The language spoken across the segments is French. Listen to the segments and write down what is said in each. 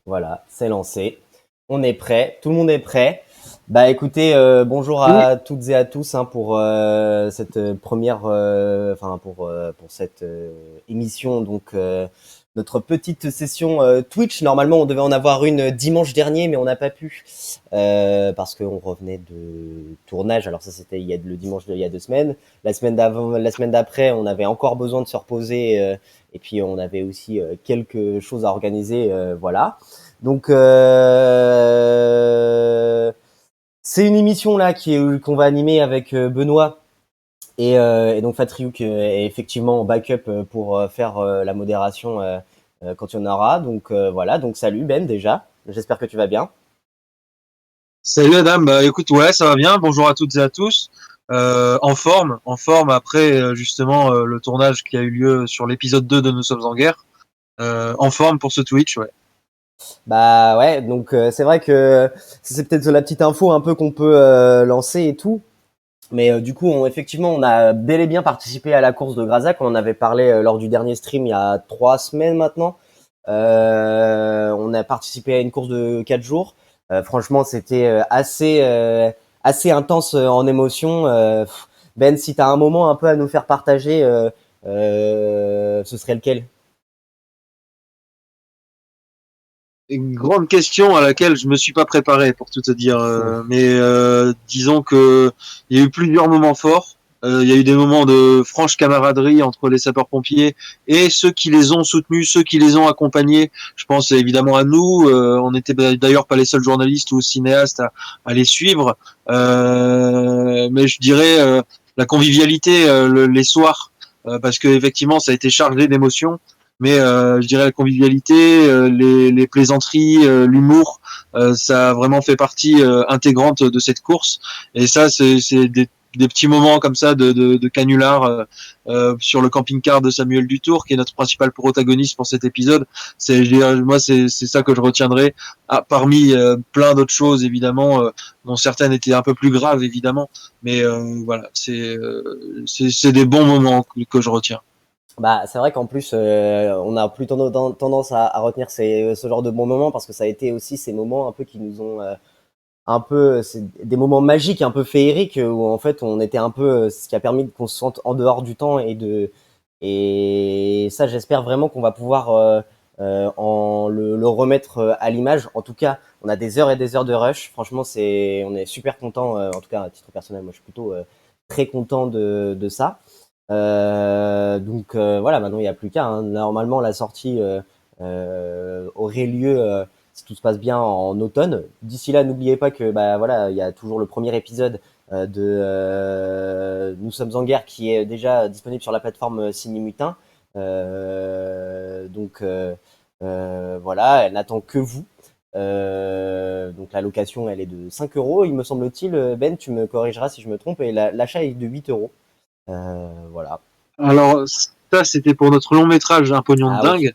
Voilà, c'est lancé. On est prêt, tout le monde est prêt. Bah écoutez, bonjour Oui, à toutes et à tous pour cette première, pour cette émission. Donc notre petite session Twitch. Normalement, on devait en avoir une dimanche dernier, mais on n'a pas pu parce qu'on revenait de tournage. Alors ça, c'était le dimanche il y a 2 semaines. La semaine d'avant, la semaine d'après, on avait encore besoin de se reposer. Et puis on avait aussi quelque chose à organiser, voilà. Donc c'est une émission là qu'on va animer avec Benoît et donc Fatriouk est effectivement en backup pour faire la modération quand il y en aura. Donc voilà, donc salut Ben déjà. J'espère que tu vas bien. salut Adam. Bah écoute, ouais, ça va bien. Bonjour à toutes et à tous. En forme après justement le tournage qui a eu lieu sur l'épisode 2 de Nous sommes en guerre. En forme pour ce Twitch, ouais. Bah ouais, donc c'est vrai que c'est peut-être la petite info un peu qu'on peut lancer et tout. Mais du coup, effectivement, on a bel et bien participé à la course de Grazac. On en avait parlé lors du dernier stream il y a 3 semaines maintenant. On a participé à une course de 4 jours. Franchement, c'était assez intense en émotion. Ben, si tu as un moment un peu à nous faire partager, ce serait lequel? Une grande question à laquelle je me suis pas préparé pour tout te dire, mais disons que il y a eu plusieurs moments forts. Il y a eu des moments de franche camaraderie entre les sapeurs-pompiers et ceux qui les ont soutenus, ceux qui les ont accompagnés. Je pense évidemment à nous. On n'était d'ailleurs pas les seuls journalistes ou cinéastes à les suivre. Mais je dirais la convivialité les soirs, parce que effectivement ça a été chargé d'émotions, mais je dirais la convivialité, les plaisanteries, l'humour, ça a vraiment fait partie intégrante de cette course. Et ça, c'est des petits moments comme ça de canular sur le camping-car de Samuel Dutour, qui est notre principal protagoniste pour cet épisode. Moi, c'est ça que je retiendrai, parmi plein d'autres choses, évidemment, dont certaines étaient un peu plus graves, évidemment. Mais voilà, c'est des bons moments que je retiens. Bah, c'est vrai qu'en plus, on a plutôt tendance à retenir ce genre de bons moments parce que ça a été aussi ces moments un peu qui nous ont un peu, c'est des moments magiques, un peu féeriques où en fait on était un peu, ce qui a permis qu'on se sente en dehors du temps et ça j'espère vraiment qu'on va pouvoir le remettre à l'image. En tout cas, on a des heures et des heures de rush. Franchement, on est super content. En tout cas, à titre personnel, moi je suis plutôt très content de ça. Donc voilà, maintenant il n'y a plus qu'à, hein. Normalement, la sortie aurait lieu si tout se passe bien en automne. D'ici là, n'oubliez pas que bah voilà, il y a toujours le premier épisode de Nous sommes en guerre qui est déjà disponible sur la plateforme Cinémutin. Donc voilà, elle n'attend que vous. Donc la location, elle est de 5 euros, il me semble-t-il. Ben, tu me corrigeras si je me trompe, et l'achat est de 8 euros. Voilà. Alors ça, c'était pour notre long métrage Un pognon de Ah oui.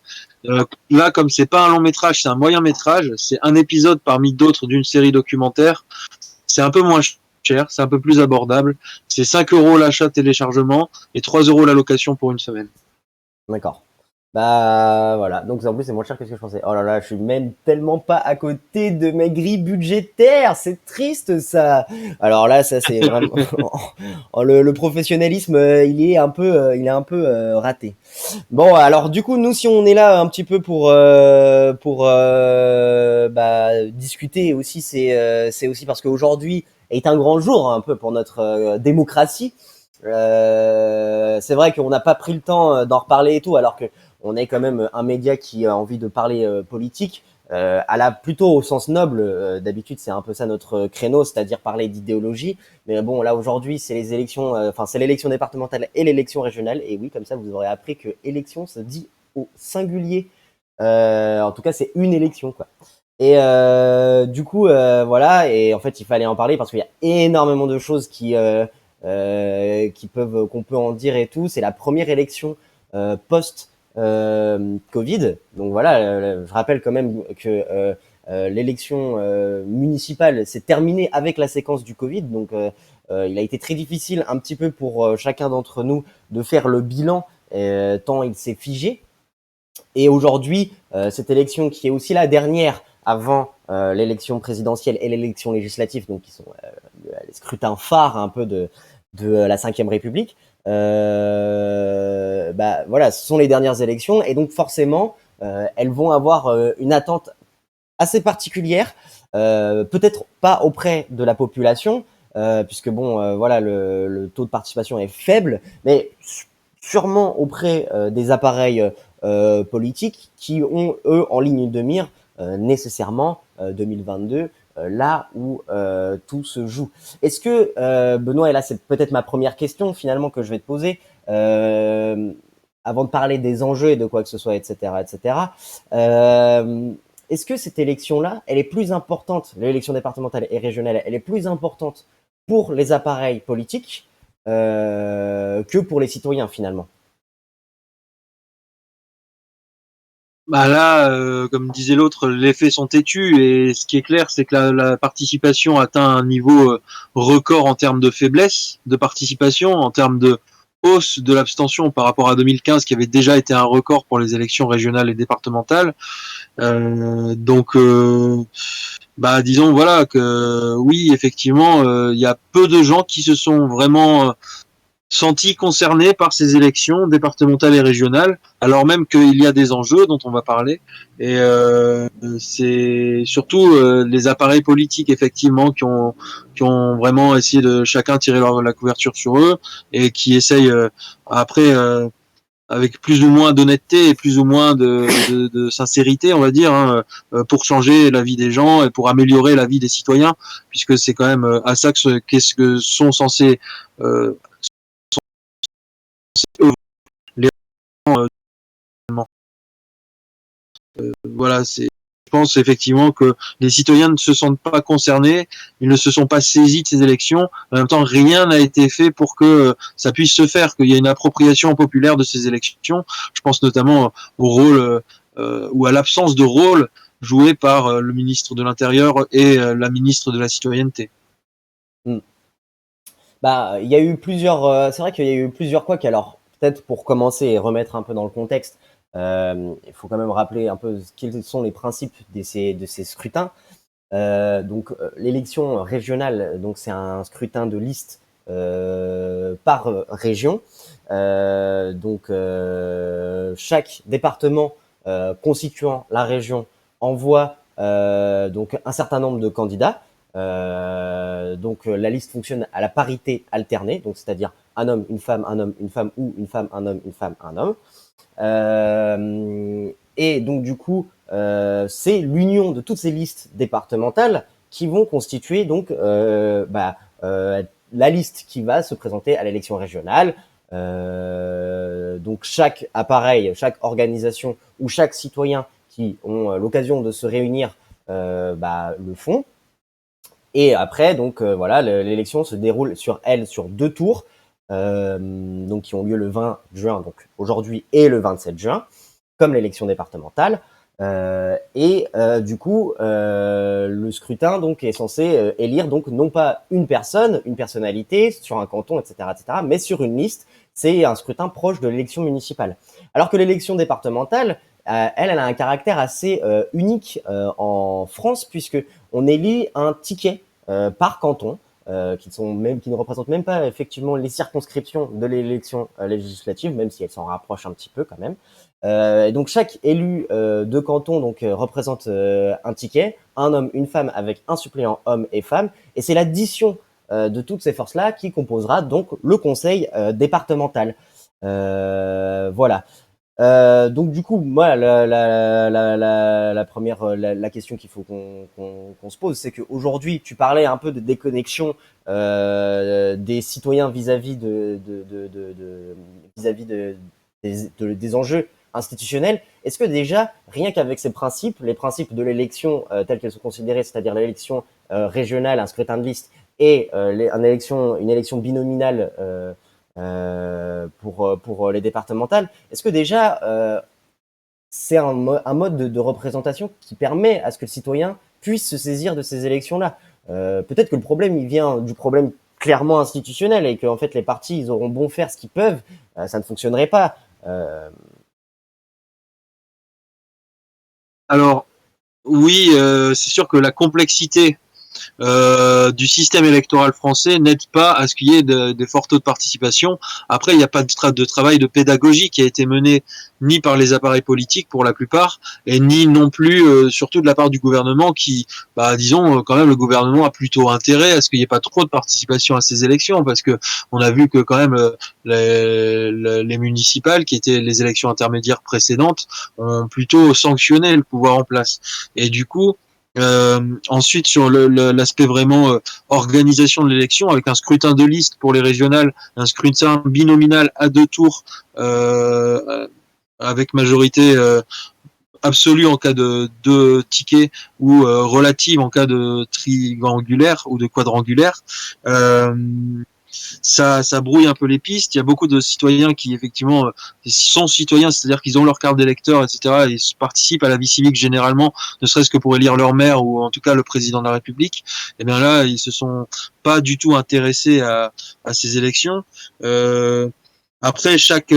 dingue. Là, comme c'est pas un long métrage, c'est un moyen métrage. C'est un épisode parmi d'autres d'une série documentaire. C'est un peu moins cher, c'est un peu plus abordable. C'est 5 euros l'achat téléchargement et 3 euros la location pour une semaine. D'accord. Bah voilà, donc en plus c'est moins cher que ce que je pensais. Oh là là, je suis même tellement pas à côté de mes grilles budgétaires, c'est triste ça. Alors là, ça c'est vraiment oh, le professionnalisme, il est un peu raté. Bon, alors du coup, nous si on est là un petit peu pour bah, discuter aussi, c'est aussi parce qu'aujourd'hui est un grand jour un peu pour notre démocratie. C'est vrai qu'on n'a pas pris le temps d'en reparler et tout, alors que on est quand même un média qui a envie de parler politique, plutôt au sens noble. D'habitude, c'est un peu ça notre créneau, c'est-à-dire parler d'idéologie. Mais bon, là aujourd'hui, c'est les élections, c'est l'élection départementale et l'élection régionale. Et oui, comme ça, vous aurez appris que élection se dit au singulier. En tout cas, c'est une élection, quoi. Et du coup, voilà. Et en fait, il fallait en parler parce qu'il y a énormément de choses qu'on peut en dire et tout. C'est la première élection post Covid. Donc voilà, je rappelle quand même que l'élection municipale s'est terminée avec la séquence du Covid. Donc il a été très difficile un petit peu pour chacun d'entre nous de faire le bilan tant il s'est figé. Et aujourd'hui, cette élection qui est aussi la dernière avant l'élection présidentielle et l'élection législative, donc qui sont les scrutins phares un peu de la Ve République, bah voilà, ce sont les dernières élections et donc forcément, elles vont avoir une attente assez particulière, peut-être pas auprès de la population, puisque bon, voilà, le taux de participation est faible, mais sûrement auprès des appareils politiques qui ont, eux, en ligne de mire nécessairement 2022, là où tout se joue. Est-ce que, Benoît, et là c'est peut-être ma première question finalement que je vais te poser, avant de parler des enjeux et de quoi que ce soit, etc., etc., est-ce que cette élection-là, elle est plus importante, l'élection départementale et régionale, elle est plus importante pour les appareils politiques que pour les citoyens finalement? Bah là, comme disait l'autre, les faits sont têtus et ce qui est clair, c'est que la participation atteint un niveau record en termes de faiblesse de participation, en termes de hausse de l'abstention par rapport à 2015, qui avait déjà été un record pour les élections régionales et départementales. Donc, bah disons voilà que oui, effectivement, il y a peu de gens qui se sont vraiment sentis concernés par ces élections départementales et régionales, alors même qu'il y a des enjeux dont on va parler. Et c'est surtout les appareils politiques effectivement qui ont vraiment essayé de chacun tirer la couverture sur eux et qui essayent après avec plus ou moins d'honnêteté et plus ou moins de sincérité, on va dire, hein, pour changer la vie des gens et pour améliorer la vie des citoyens, puisque c'est quand même à ça qu'est-ce que sont censés les voilà, je pense effectivement que les citoyens ne se sentent pas concernés, ils ne se sont pas saisis de ces élections. En même temps, rien n'a été fait pour que ça puisse se faire, qu'il y ait une appropriation populaire de ces élections. Je pense notamment au rôle ou à l'absence de rôle joué par le ministre de l'Intérieur et la ministre de la Citoyenneté. Hmm. Bah, il y a eu plusieurs. C'est vrai qu'il y a eu plusieurs couacs. Alors, peut-être pour commencer et remettre un peu dans le contexte, il faut quand même rappeler un peu quels sont les principes de ces scrutins. Donc, l'élection régionale, donc c'est un scrutin de liste par région. Donc, chaque département constituant la région envoie donc un certain nombre de candidats. Donc, la liste fonctionne à la parité alternée, donc c'est-à-dire un homme, une femme ou une femme, un homme, une femme, un homme. Et donc du coup, c'est l'union de toutes ces listes départementales qui vont constituer donc la liste qui va se présenter à l'élection régionale. Donc chaque appareil, chaque organisation ou chaque citoyen qui ont l'occasion de se réunir le font. Et après, donc voilà, l'élection se déroule sur 2 tours, donc qui ont lieu le 20 juin, donc aujourd'hui, et le 27 juin, comme l'élection départementale. Du coup, le scrutin donc est censé élire donc non pas une personne, une personnalité sur un canton, etc., etc., mais sur une liste. C'est un scrutin proche de l'élection municipale. Alors que l'élection départementale, elle a un caractère assez unique en France, puisque on élit un ticket par canton, qui ne représentent même pas effectivement les circonscriptions de l'élection législative, même si elles s'en rapprochent un petit peu quand même. Et donc chaque élu de canton donc représente un ticket, un homme, une femme avec un suppléant homme et femme, et c'est l'addition de toutes ces forces-là qui composera donc le conseil départemental. Voilà. Donc du coup, moi, la première, la question qu'il faut qu'on se pose, c'est qu'aujourd'hui, tu parlais un peu de déconnexion des citoyens vis-à-vis vis-à-vis des enjeux institutionnels. Est-ce que déjà, rien qu'avec ces principes, les principes de l'élection telles qu'elles sont considérées, c'est-à-dire l'élection régionale, un scrutin de liste, et une élection binominale pour les départementales, est-ce que déjà c'est un mode de représentation qui permet à ce que le citoyen puisse se saisir de ces élections-là? Peut-être que le problème, il vient du problème clairement institutionnel et que en fait les partis, ils auront beau faire ce qu'ils peuvent, ça ne fonctionnerait pas. Alors, oui, c'est sûr que la complexité du système électoral français n'aide pas à ce qu'il y ait des forts taux de participation. Après, il n'y a pas de travail de pédagogie qui a été mené ni par les appareils politiques pour la plupart, et ni non plus, surtout de la part du gouvernement qui, disons, quand même, le gouvernement a plutôt intérêt à ce qu'il n'y ait pas trop de participation à ces élections, parce que on a vu que quand même les municipales, qui étaient les élections intermédiaires précédentes, ont plutôt sanctionné le pouvoir en place. Et du coup, ensuite, sur l'aspect vraiment organisation de l'élection, avec un scrutin de liste pour les régionales, un scrutin binominal à 2 tours avec majorité absolue en cas de ticket ou relative en cas de triangulaire ou de quadrangulaire. Euh, ça brouille un peu les pistes. Il y a beaucoup de citoyens qui effectivement sont citoyens, c'est-à-dire qu'ils ont leur carte d'électeur, etc. Et participent à la vie civique généralement, ne serait-ce que pour élire leur maire ou en tout cas le président de la République. Et bien là, ils se sont pas du tout intéressés à ces élections. Euh, Après, chaque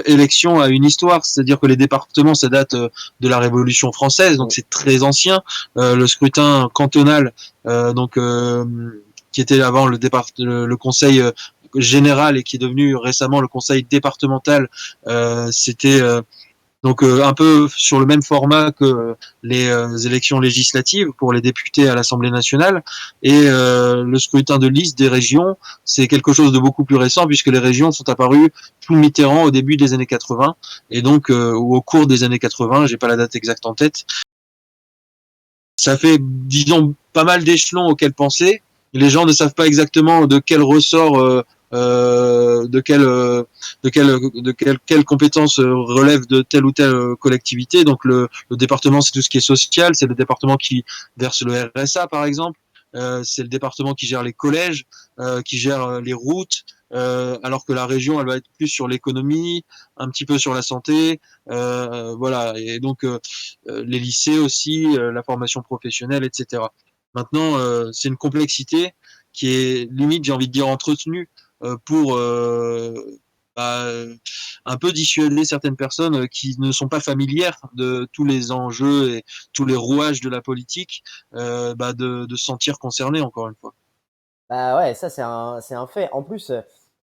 élection a une histoire, c'est-à-dire que les départements, ça date de la Révolution française, donc Mm. c'est très ancien. Le scrutin cantonal, donc qui était avant le conseil général et qui est devenu récemment le conseil départemental, c'était donc un peu sur le même format que les élections législatives pour les députés à l'Assemblée nationale. Et le scrutin de liste des régions, c'est quelque chose de beaucoup plus récent puisque les régions sont apparues sous Mitterrand au début des années 80 et donc ou au cours des années 80, j'ai pas la date exacte en tête. Ça fait, disons, pas mal d'échelons auxquels penser. Les gens ne savent pas exactement de quel ressort, quelle compétence relève de telle ou telle collectivité. Donc le département, c'est tout ce qui est social, c'est le département qui verse le RSA, par exemple. C'est le département qui gère les collèges, qui gère les routes, alors que la région, elle va être plus sur l'économie, un petit peu sur la santé, voilà. Et donc les lycées aussi, la formation professionnelle, etc. Maintenant, c'est une complexité qui est limite, j'ai envie de dire, entretenue pour bah, un peu dissuader certaines personnes qui ne sont pas familières de tous les enjeux et tous les rouages de la politique, de se sentir concernées, encore une fois. Bah ouais, ça c'est un fait. En plus,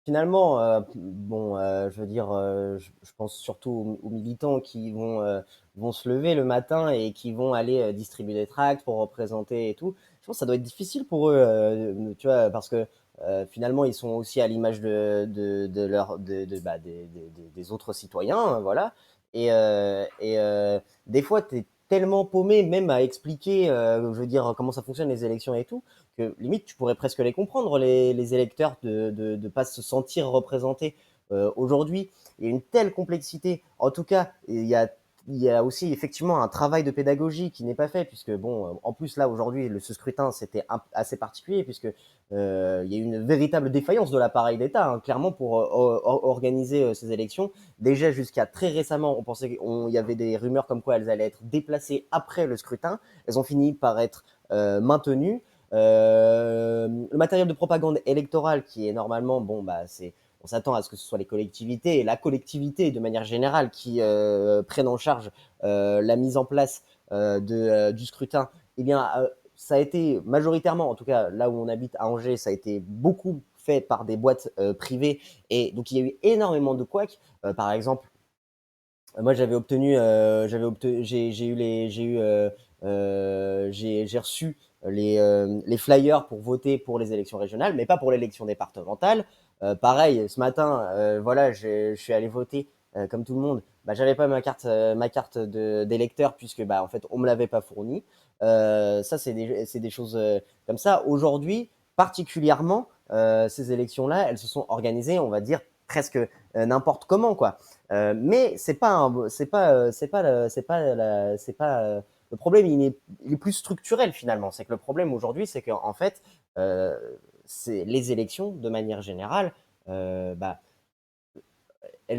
finalement, bon, je veux dire, je pense surtout aux militants qui vont se lever le matin et qui vont aller distribuer des tracts pour représenter et tout. Je pense que ça doit être difficile pour eux, tu vois, parce que finalement ils sont aussi à l'image de leur bah, des autres citoyens, hein, voilà. Des fois, t'es tellement paumé même à expliquer, je veux dire, comment ça fonctionne les élections et tout que limite tu pourrais presque les comprendre, les électeurs, de pas se sentir représentés. Aujourd'hui, il y a une telle complexité. En tout cas, il y a aussi effectivement un travail de pédagogie qui n'est pas fait, puisque bon, en plus là aujourd'hui, ce scrutin c'était assez particulier, puisque il y a eu une véritable défaillance de l'appareil d'État, hein, clairement, pour organiser ces élections. Déjà jusqu'à très récemment, on pensait qu'il y avait des rumeurs comme quoi elles allaient être déplacées après le scrutin. Elles ont fini par être maintenues. Le matériel de propagande électorale qui est normalement, bon, bah, on s'attend à ce que ce soit les collectivités et la collectivité de manière générale qui prennent en charge la mise en place du scrutin. Eh bien, ça a été majoritairement, en tout cas là où on habite à Angers, ça a été beaucoup fait par des boîtes privées et donc il y a eu énormément de couacs. Par exemple, moi j'ai eu j'ai reçu les flyers pour voter pour les élections régionales, mais pas pour l'élection départementale. Pareil, ce matin, voilà, je suis allé voter comme tout le monde. Bah, j'avais pas ma carte d'électeur puisque bah en fait on me l'avait pas fournie. Ça c'est des choses comme ça. Aujourd'hui, particulièrement, ces élections-là, elles se sont organisées, on va dire presque n'importe comment quoi. Mais c'est pas le problème. Il est plus structurel finalement. C'est que le problème aujourd'hui, c'est qu'en fait, euh, c'est les élections de manière générale. Bah, on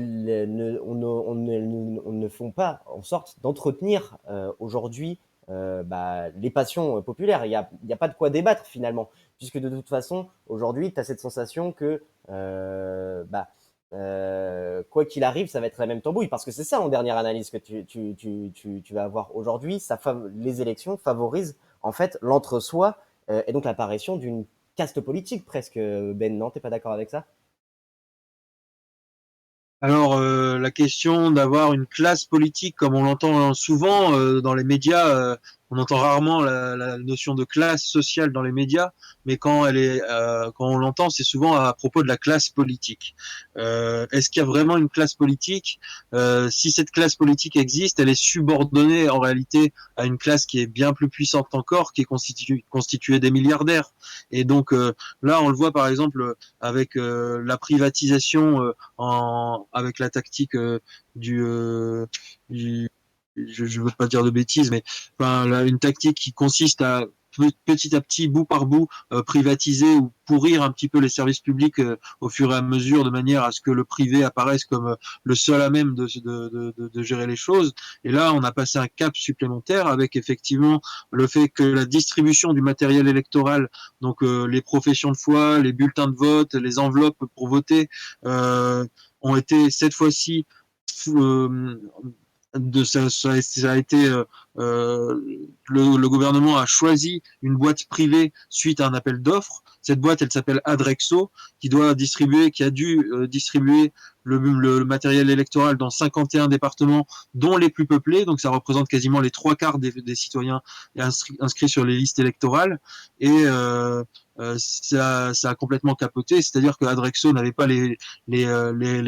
ne font pas en sorte d'entretenir aujourd'hui les passions populaires. Il y a pas de quoi débattre finalement, puisque de toute façon, aujourd'hui, tu as cette sensation que bah, quoi qu'il arrive, ça va être la même tambouille, parce que c'est ça en dernière analyse que tu vas avoir aujourd'hui. Les élections favorisent en fait l'entre-soi et donc l'apparition d'une caste politique presque. Ben, non, t'es pas d'accord avec ça? Alors, la question d'avoir une classe politique, comme on l'entend souvent dans les médias, on entend rarement la notion de classe sociale dans les médias, mais quand on l'entend, c'est souvent à propos de la classe politique. Est-ce qu'il y a vraiment une classe politique? Si cette classe politique existe, elle est subordonnée en réalité à une classe qui est bien plus puissante encore, qui est constituée des milliardaires. Et donc là, on le voit par exemple avec la privatisation avec la tactique du, euh, du je veux pas dire de bêtises, mais enfin, une tactique qui consiste à petit à petit, bout par bout, privatiser ou pourrir un petit peu les services publics au fur et à mesure, de manière à ce que le privé apparaisse comme le seul à même de gérer les choses. Et là, on a passé un cap supplémentaire avec effectivement le fait que la distribution du matériel électoral, donc les professions de foi, les bulletins de vote, les enveloppes pour voter, euh, ont été cette fois-ci euh, ça a été le gouvernement a choisi une boîte privée suite à un appel d'offres. Cette boîte, elle s'appelle Adrexo, qui a dû distribuer le matériel électoral dans 51 départements, dont les plus peuplés. Donc ça représente quasiment les trois quarts des citoyens inscrits sur les listes électorales. Et ça a complètement capoté. C'est-à-dire que Adrexo n'avait pas les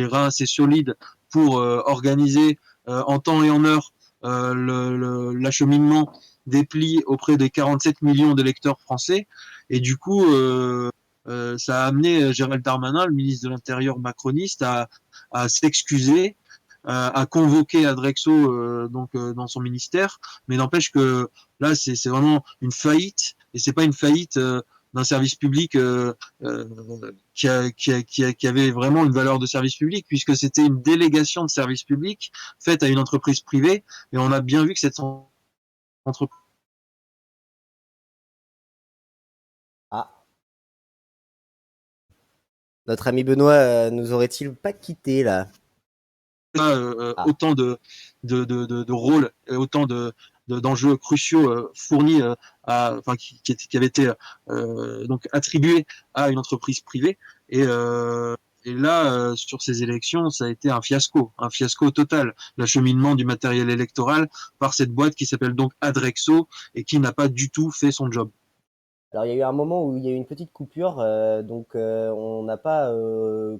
reins assez solides pour organiser en temps et en heure l'acheminement des plis auprès des 47 millions d'électeurs français. Et du coup, ça a amené Gérald Darmanin, le ministre de l'Intérieur macroniste, à s'excuser, à convoquer Adrexo dans son ministère. Mais n'empêche que là, c'est vraiment une faillite, et c'est pas une faillite d'un service public qui avait vraiment une valeur de service public, puisque c'était une délégation de service public faite à une entreprise privée, et on a bien vu que cette entreprise Ah, notre ami Benoît nous aurait-il pas quitté là? a Ah, autant de rôles, et autant d'enjeux cruciaux fournis enfin qui avaient été donc attribués à une entreprise privée. Et et là, sur ces élections, ça a été un fiasco total. L'acheminement du matériel électoral par cette boîte qui s'appelle donc Adrexo et qui n'a pas du tout fait son job. alors il y a eu un moment où il y a eu une petite coupure, donc on n'a pas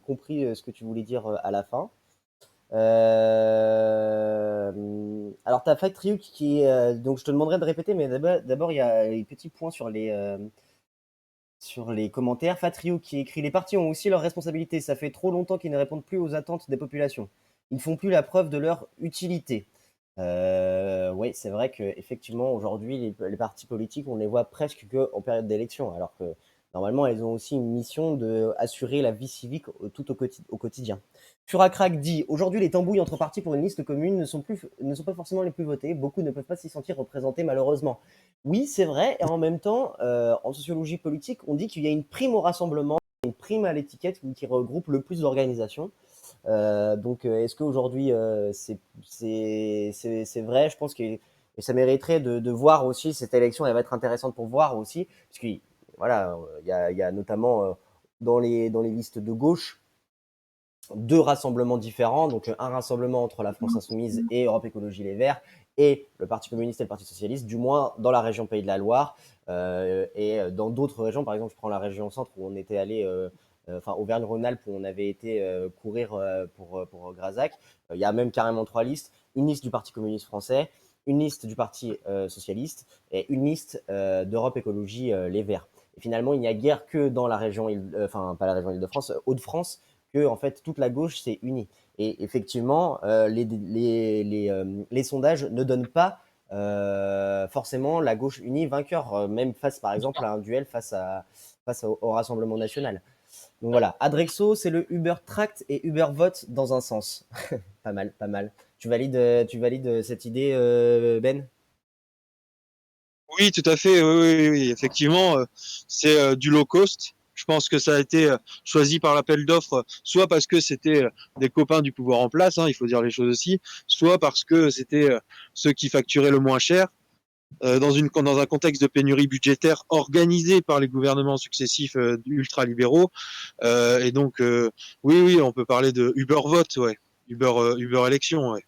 compris ce que tu voulais dire à la fin. Alors, tu as Fight Ryuk qui est. Donc, je te demanderai de répéter, mais d'abord, il y a les petits points sur les commentaires. Fat Ryuk qui écrit: les partis ont aussi leurs responsabilités. Ça fait trop longtemps qu'ils ne répondent plus aux attentes des populations. Ils ne font plus la preuve de leur utilité. Oui, c'est vrai qu'effectivement, aujourd'hui, les partis politiques, on ne les voit presque qu'en période d'élection, alors que normalement, elles ont aussi une mission d'assurer la vie civique au quotidien. Furacrac dit: aujourd'hui, les tambouilles entre partis pour une liste commune ne sont pas forcément les plus votés. Beaucoup ne peuvent pas s'y sentir représentés, malheureusement. Oui, c'est vrai, et en même temps, en sociologie politique, on dit qu'il y a une prime au rassemblement, une prime à l'étiquette qui regroupe le plus d'organisations. Donc, est-ce qu'aujourd'hui, c'est vrai? Je pense que et ça mériterait de voir aussi cette élection, elle va être intéressante pour voir aussi, parce que voilà, il y a notamment dans les listes de gauche deux rassemblements différents, donc un rassemblement entre la France Insoumise et Europe Écologie Les Verts et le Parti communiste et le Parti socialiste, du moins dans la région Pays de la Loire et dans d'autres régions. Par exemple, je prends la région centre où on était allé, enfin Auvergne-Rhône-Alpes où on avait été courir pour Grazac. Il y a même carrément trois listes: une liste du Parti communiste français, une liste du Parti socialiste et une liste d'Europe Écologie Les Verts. Et finalement, il n'y a guère que dans la région, enfin pas la région Île-de-France, Hauts-de-France, que en fait toute la gauche s'est unie. Et effectivement, les sondages ne donnent pas forcément la gauche unie vainqueur, même face par exemple à un duel face au Rassemblement national. Donc voilà, Adrexo, c'est le Uber Tract et Uber Vote dans un sens. Pas mal, pas mal. Tu valides cette idée, Ben? Oui, tout à fait. Oui, oui, oui, effectivement, c'est du low cost. Je pense que ça a été choisi par l'appel d'offres, soit parce que c'était des copains du pouvoir en place, hein, il faut dire les choses aussi, soit parce que c'était ceux qui facturaient le moins cher. Dans un contexte de pénurie budgétaire organisé par les gouvernements successifs ultra-libéraux. Et donc, oui, on peut parler de Uber vote, ouais. Uber élection, ouais.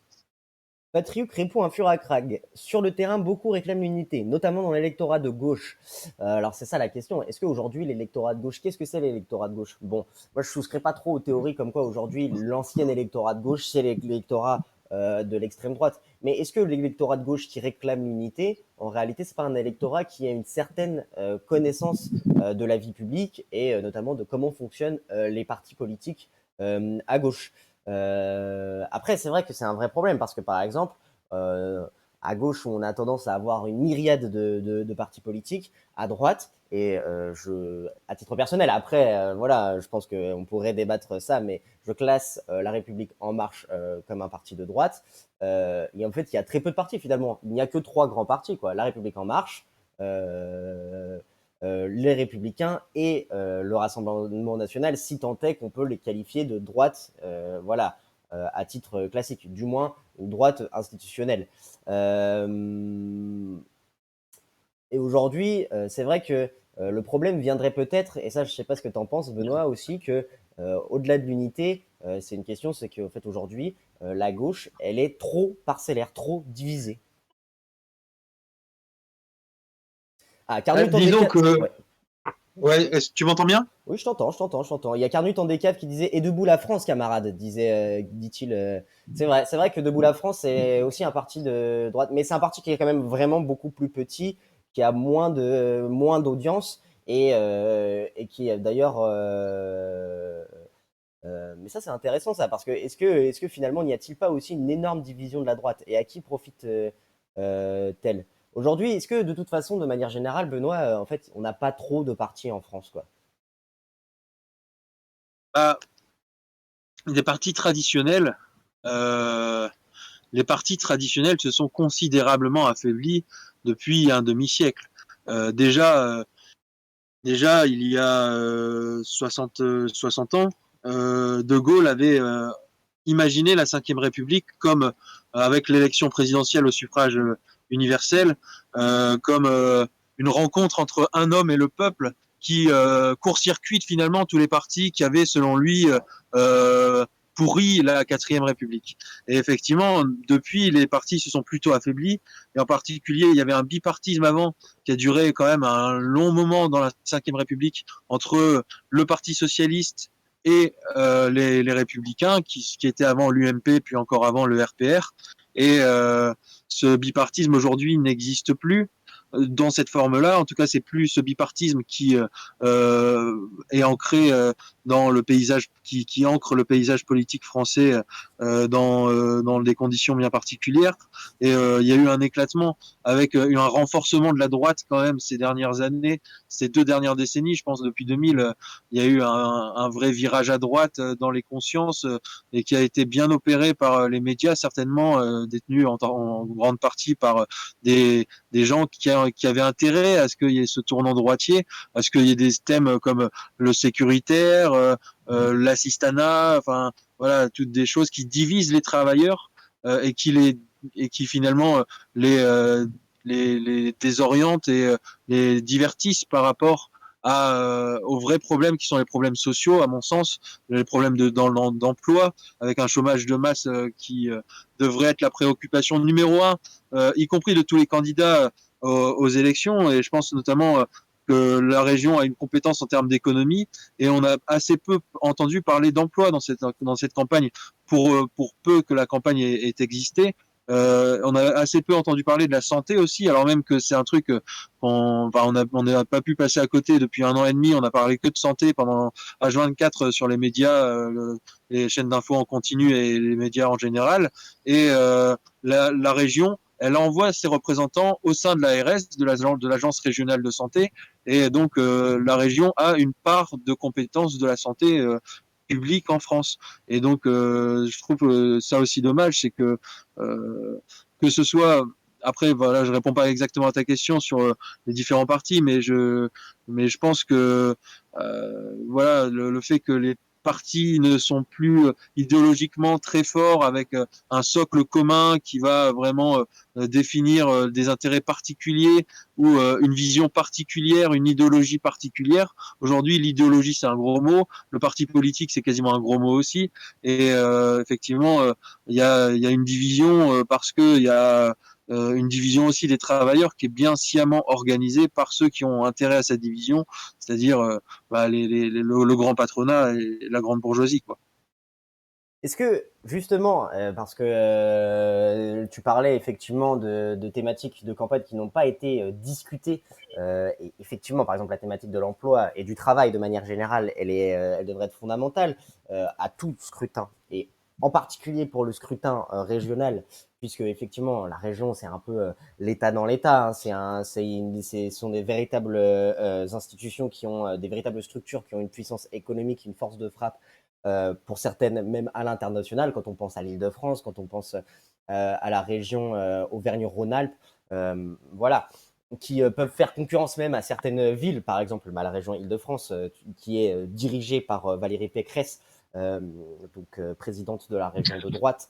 Patrick répond à Furacrag. Sur le terrain, beaucoup réclament l'unité, notamment dans l'électorat de gauche. Alors c'est ça la question. Est-ce qu'aujourd'hui l'électorat de gauche, qu'est-ce que c'est l'électorat de gauche? Bon, moi je souscris pas trop aux théories comme quoi aujourd'hui l'ancien électorat de gauche c'est l'électorat de l'extrême droite. Mais est-ce que l'électorat de gauche qui réclame l'unité, en réalité c'est pas un électorat qui a une certaine connaissance de la vie publique et notamment de comment fonctionnent les partis politiques à gauche? Après, c'est vrai que c'est un vrai problème parce que, par exemple, euh, à gauche, on a tendance à avoir une myriade de partis politiques, à droite, et à titre personnel, après, voilà, je pense qu'on pourrait débattre ça, mais je classe La République En Marche comme un parti de droite. Et en fait, il y a très peu de partis finalement. Il n'y a que trois grands partis, quoi. La République En Marche, euh, les Républicains et le Rassemblement national, si tant est qu'on peut les qualifier de droite, voilà, à titre classique, du moins une droite institutionnelle. Et aujourd'hui, c'est vrai que le problème viendrait peut-être, et ça je sais pas ce que tu en penses Benoît aussi, que au-delà de l'unité, c'est une question, c'est qu'en fait aujourd'hui, la gauche, elle est trop parcellaire, trop divisée. Ah, Carnut en Disons décade. que, Ouais. ouais, est-ce que tu m'entends bien? Oui, je t'entends. Il y a Carnut en décave qui disait « Et debout la France, camarade », dit-il. C'est vrai que Debout la France, c'est aussi un parti de droite, mais c'est un parti qui est quand même vraiment beaucoup plus petit, qui a moins d'audience et qui d'ailleurs. Mais ça, c'est intéressant, ça, parce que est-ce que finalement, n'y a-t-il pas aussi une énorme division de la droite et à qui profite telle aujourd'hui? Est-ce que de toute façon, de manière générale, Benoît, en fait, on n'a pas trop de partis en France, quoi? Bah, des partis traditionnels, euh, les partis traditionnels se sont considérablement affaiblis depuis un demi-siècle. Déjà, il y a 60 ans, De Gaulle avait imaginé la Ve République comme, avec l'élection présidentielle au suffrage universel, comme une rencontre entre un homme et le peuple qui court-circuite finalement tous les partis qui avaient, selon lui, euh, pourri la Quatrième République. Et effectivement, depuis, les partis se sont plutôt affaiblis. Et en particulier, il y avait un bipartisme avant qui a duré quand même un long moment dans la Ve République entre le Parti socialiste et les Républicains, qui étaient avant l'UMP, puis encore avant le RPR. Et ce bipartisme aujourd'hui n'existe plus dans cette forme-là. En tout cas, c'est plus ce bipartisme qui est ancré dans le paysage, qui ancre le paysage politique français dans des conditions bien particulières. Et il y a eu un éclatement avec un renforcement de la droite quand même ces dernières années, ces 2 dernières décennies. Je pense depuis 2000, il y a eu un vrai virage à droite dans les consciences et qui a été bien opéré par les médias, certainement détenus en grande partie par des gens qui avaient intérêt à ce qu'il y ait ce tournant droitier, à ce qu'il y ait des thèmes comme le sécuritaire, l'assistanat, enfin voilà, toutes des choses qui divisent les travailleurs et qui finalement les désorientent et les divertissent par rapport aux vrais problèmes qui sont les problèmes sociaux, à mon sens, les problèmes d'emploi, avec un chômage de masse qui devrait être la préoccupation numéro un, y compris de tous les candidats aux élections. Et je pense notamment que la région a une compétence en termes d'économie et on a assez peu entendu parler d'emploi dans cette campagne pour peu que la campagne ait existé. On a assez peu entendu parler de la santé aussi, alors même que c'est un truc on n'a pas pu passer à côté depuis 1 an et demi. On a parlé que de santé pendant H24 sur les médias, les chaînes d'infos en continu et les médias en général. Et la région, elle envoie ses représentants au sein de l'ARS, de l'agence régionale de santé, et donc la région a une part de compétence de la santé public en France. Et donc, je trouve ça aussi dommage, c'est que ce soit après voilà, je réponds pas exactement à ta question sur les différents partis, mais je pense que voilà le fait que les partis ne sont plus idéologiquement très forts avec un socle commun qui va vraiment définir des intérêts particuliers ou une vision particulière, une idéologie particulière. Aujourd'hui, l'idéologie c'est un gros mot, le parti politique c'est quasiment un gros mot aussi, et effectivement il y a une division parce que il y a une division aussi des travailleurs qui est bien sciemment organisée par ceux qui ont intérêt à cette division, c'est-à-dire le grand patronat et la grande bourgeoisie, quoi. Est-ce que justement, parce que tu parlais effectivement de thématiques de campagne qui n'ont pas été discutées, et effectivement, par exemple, la thématique de l'emploi et du travail de manière générale, elle devrait être fondamentale à tout scrutin, et en particulier pour le scrutin régional, puisque effectivement, la région, c'est un peu l'État dans l'État, hein, ce sont des véritables institutions qui ont des véritables structures, qui ont une puissance économique, une force de frappe pour certaines même à l'international, quand on pense à l'Île-de-France, quand on pense à la région Auvergne-Rhône-Alpes, voilà, qui peuvent faire concurrence même à certaines villes, par exemple la région Île-de-France, qui est dirigée par Valérie Pécresse, donc présidente de la région de droite,